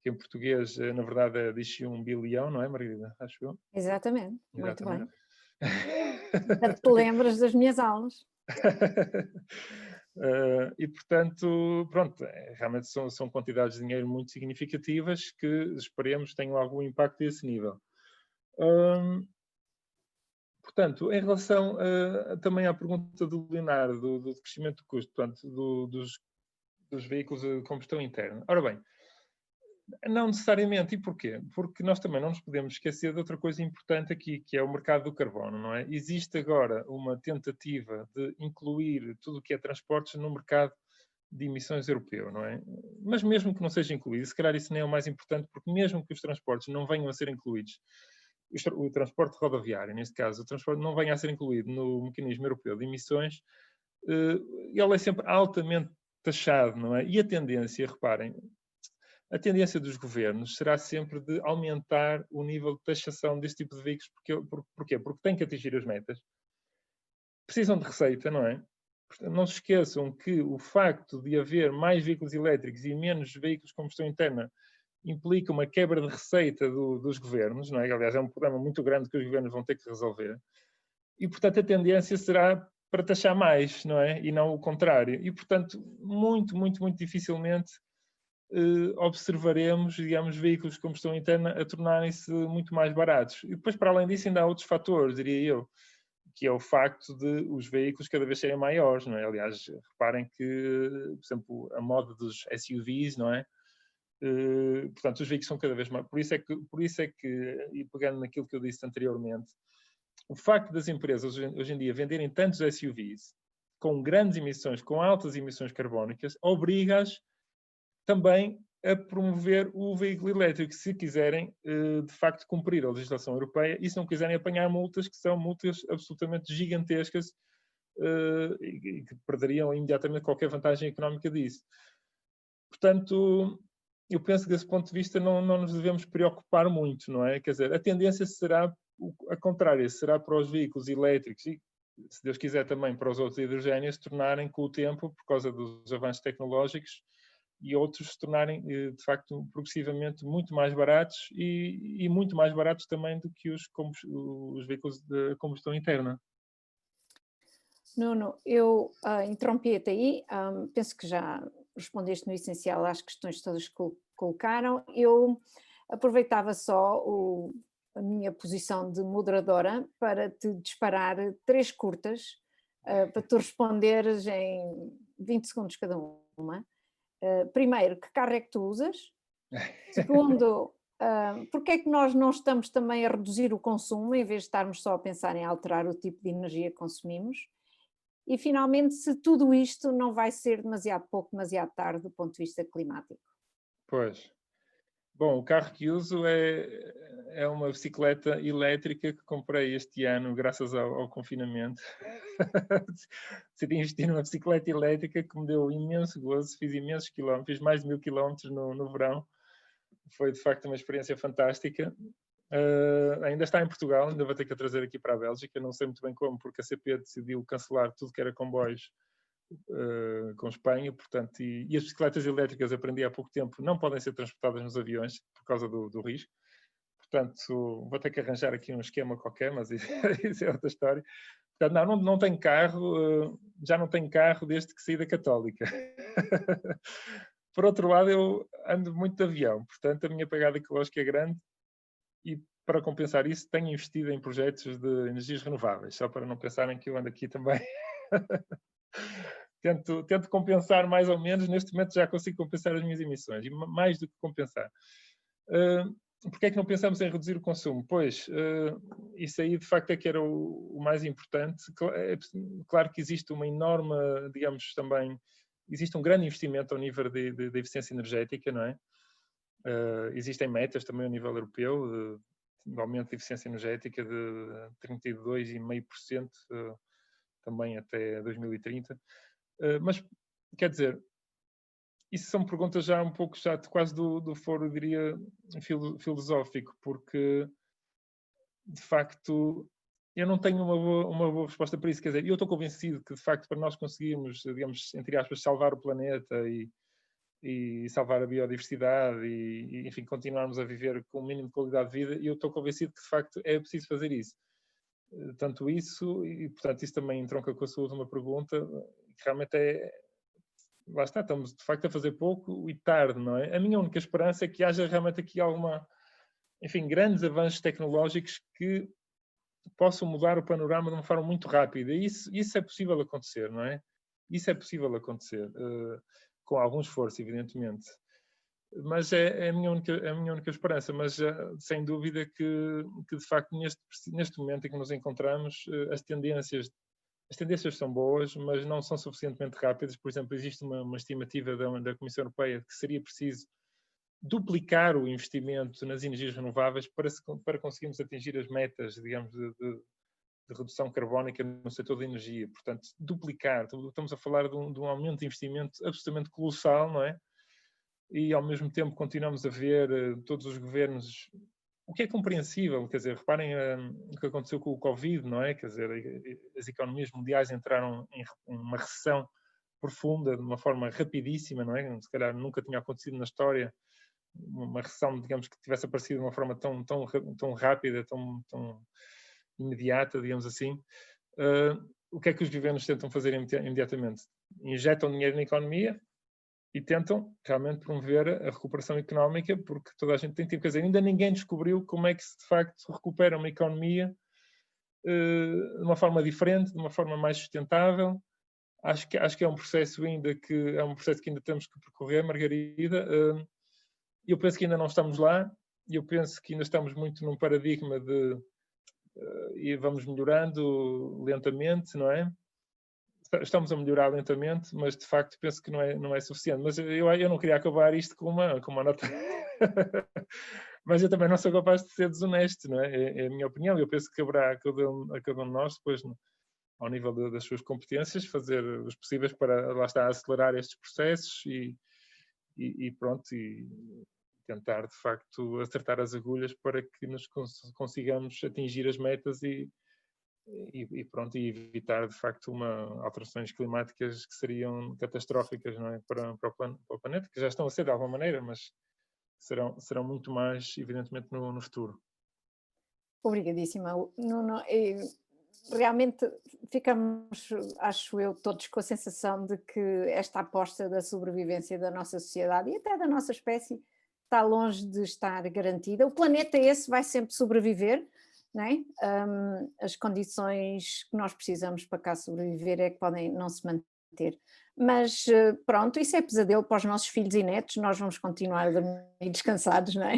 que em português, na verdade, diz-se 1 bilhão, não é, Margarida? Acho eu. Exatamente, muito bem. Portanto, te lembras das minhas aulas. E, portanto, pronto, realmente são quantidades de dinheiro muito significativas que esperemos tenham algum impacto a esse nível. Portanto, em relação também à pergunta do Leonardo, do crescimento do custo, portanto, dos veículos de combustão interna. Ora bem, não necessariamente. E porquê? Porque nós também não nos podemos esquecer de outra coisa importante aqui, que é o mercado do carbono, não é? Existe agora uma tentativa de incluir tudo o que é transportes no mercado de emissões europeu, não é? Mas mesmo que não seja incluído, se calhar isso nem é o mais importante, porque mesmo que os transportes não venham a ser incluídos, o transporte rodoviário, neste caso, o transporte não venha a ser incluído no mecanismo europeu de emissões, ele é sempre altamente taxado, não é? E a tendência, reparem, a tendência dos governos será sempre de aumentar o nível de taxação deste tipo de veículos. Porquê? Porque têm que atingir as metas. Precisam de receita, não é? Não se esqueçam que o facto de haver mais veículos elétricos e menos veículos de combustão interna implica uma quebra de receita dos governos, não é? Aliás, é um problema muito grande que os governos vão ter que resolver. E, portanto, a tendência será para taxar mais, não é? E não o contrário. E, portanto, muito, muito, muito dificilmente observaremos, digamos, veículos de combustão interna a tornarem-se muito mais baratos. E depois, para além disso, ainda há outros fatores, diria eu, que é o facto de os veículos cada vez serem maiores, não é? Aliás, reparem que, por exemplo, a moda dos SUVs, não é? Portanto, os veículos são cada vez mais... Por isso é que, e pegando naquilo que eu disse anteriormente, o facto das empresas hoje em dia venderem tantos SUVs com grandes emissões, com altas emissões carbónicas, obriga-as também a promover o veículo elétrico, se quiserem, de facto, cumprir a legislação europeia e se não quiserem apanhar multas, que são multas absolutamente gigantescas e que perderiam imediatamente qualquer vantagem económica disso. Portanto, eu penso que desse ponto de vista não nos devemos preocupar muito, não é? Quer dizer, a tendência será a contrária, será para os veículos elétricos e, se Deus quiser, também para os outros hidrogénios se tornarem, com o tempo, por causa dos avanços tecnológicos, e outros se tornarem, de facto, progressivamente muito mais baratos e muito mais baratos também do que os veículos de combustão interna. Nuno, eu interrompi-te aí, penso que já respondeste no essencial às questões todas que colocaram. Eu aproveitava só a minha posição de moderadora para te disparar 3 curtas, para tu responderes em 20 segundos cada uma. Primeiro, que carro é que tu usas? Segundo, porque é que nós não estamos também a reduzir o consumo, em vez de estarmos só a pensar em alterar o tipo de energia que consumimos? E, finalmente, se tudo isto não vai ser demasiado pouco, demasiado tarde do ponto de vista climático? Pois. Bom, o carro que uso é uma bicicleta elétrica que comprei este ano, graças ao confinamento. Decidi investir numa bicicleta elétrica que me deu imenso gozo, fiz imensos quilómetros, fiz mais de 1000 quilómetros no verão. Foi, de facto, uma experiência fantástica. Ainda está em Portugal, ainda vou ter que a trazer aqui para a Bélgica, não sei muito bem como, porque a CP decidiu cancelar tudo que era comboios com Espanha, portanto, e as bicicletas elétricas, aprendi há pouco tempo, não podem ser transportadas nos aviões por causa do risco. Portanto, vou ter que arranjar aqui um esquema qualquer, mas isso é outra história. Portanto, não tenho carro, já não tenho carro desde que saí da Católica. Por outro lado, eu ando muito de avião, portanto, a minha pegada ecológica é grande e, para compensar isso, tenho investido em projetos de energias renováveis, só para não pensarem que eu ando aqui também. Tento compensar mais ou menos, neste momento já consigo compensar as minhas emissões, e mais do que compensar. Porquê é que não pensamos em reduzir o consumo? Pois, isso aí de facto é que era o mais importante. Claro que existe uma enorme, digamos também, existe um grande investimento ao nível de eficiência energética, não é? Existem metas também ao nível europeu, de aumento de eficiência energética de 32,5% também até 2030. Mas, quer dizer, isso são perguntas já um pouco quase do foro, eu diria, filosófico, porque, de facto, eu não tenho uma boa resposta para isso. Quer dizer, eu estou convencido que, de facto, para nós conseguirmos, digamos, entre aspas, salvar o planeta e salvar a biodiversidade e, enfim, continuarmos a viver com o mínimo de qualidade de vida, eu estou convencido que, de facto, é preciso fazer isso. Tanto isso, e, portanto, isso também entronca com a sua última pergunta, que realmente lá está, estamos de facto a fazer pouco e tarde, não é? A minha única esperança é que haja realmente aqui grandes avanços tecnológicos que possam mudar o panorama de uma forma muito rápida. E isso é possível acontecer, não é? Isso é possível acontecer, com algum esforço, evidentemente. Mas é a minha única esperança, mas sem dúvida que de facto neste momento em que nos encontramos, as tendências as tendências são boas, mas não são suficientemente rápidas. Por exemplo, existe uma estimativa da Comissão Europeia de que seria preciso duplicar o investimento nas energias renováveis para conseguirmos atingir as metas, digamos, de redução carbónica no setor da energia. Portanto, duplicar. Estamos a falar de um aumento de investimento absolutamente colossal, não é? E, ao mesmo tempo, continuamos a ver todos os governos... O que é compreensível, quer dizer, reparem o que aconteceu com o Covid, não é? Quer dizer, as economias mundiais entraram em uma recessão profunda, de uma forma rapidíssima, não é? Se calhar nunca tinha acontecido na história uma recessão, digamos, que tivesse aparecido de uma forma tão rápida, tão imediata, digamos assim. O que é que os governos tentam fazer imediatamente? Injetam dinheiro na economia e tentam realmente promover a recuperação económica, porque toda a gente tem tempo. Quer dizer, ainda ninguém descobriu como é que se de facto recupera uma economia de uma forma diferente, de uma forma mais sustentável. Acho que é um processo ainda que ainda temos que percorrer, Margarida. Eu penso que ainda não estamos lá, e eu penso que ainda estamos muito num paradigma de e vamos melhorando lentamente, não é? Estamos a melhorar lentamente, mas de facto penso que não é suficiente. Mas eu não queria acabar isto com uma nota. Mas eu também não sou capaz de ser desonesto, não é? É a minha opinião. Eu penso que caberá a cada um de nós, depois, ao nível das suas competências, fazer os possíveis para, lá está, acelerar estes processos e pronto, e tentar, de facto, acertar as agulhas para que nos consigamos atingir as metas e pronto, e evitar, de facto, alterações climáticas que seriam catastróficas, não é? para o planeta, que já estão a ser de alguma maneira, mas serão muito mais, evidentemente, no futuro. Obrigadíssima, Nuno. Realmente ficamos, acho eu, todos com a sensação de que esta aposta da sobrevivência da nossa sociedade e até da nossa espécie está longe de estar garantida. O planeta esse vai sempre sobreviver, não é? As condições que nós precisamos para cá sobreviver é que podem não se manter. Mas pronto, isso é pesadelo para os nossos filhos e netos, nós vamos continuar a dormir descansados, não é?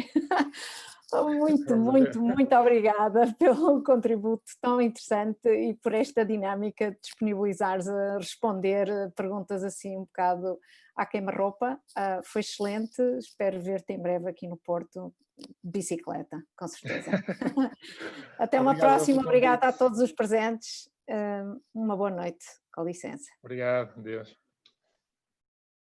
Muito obrigada pelo contributo tão interessante e por esta dinâmica de disponibilizares a responder perguntas assim um bocado à queima-roupa. Foi excelente, espero ver-te em breve aqui no Porto, de bicicleta, com certeza. Até uma próxima, obrigada a todos os presentes, uma boa noite, com licença. Obrigado, Deus.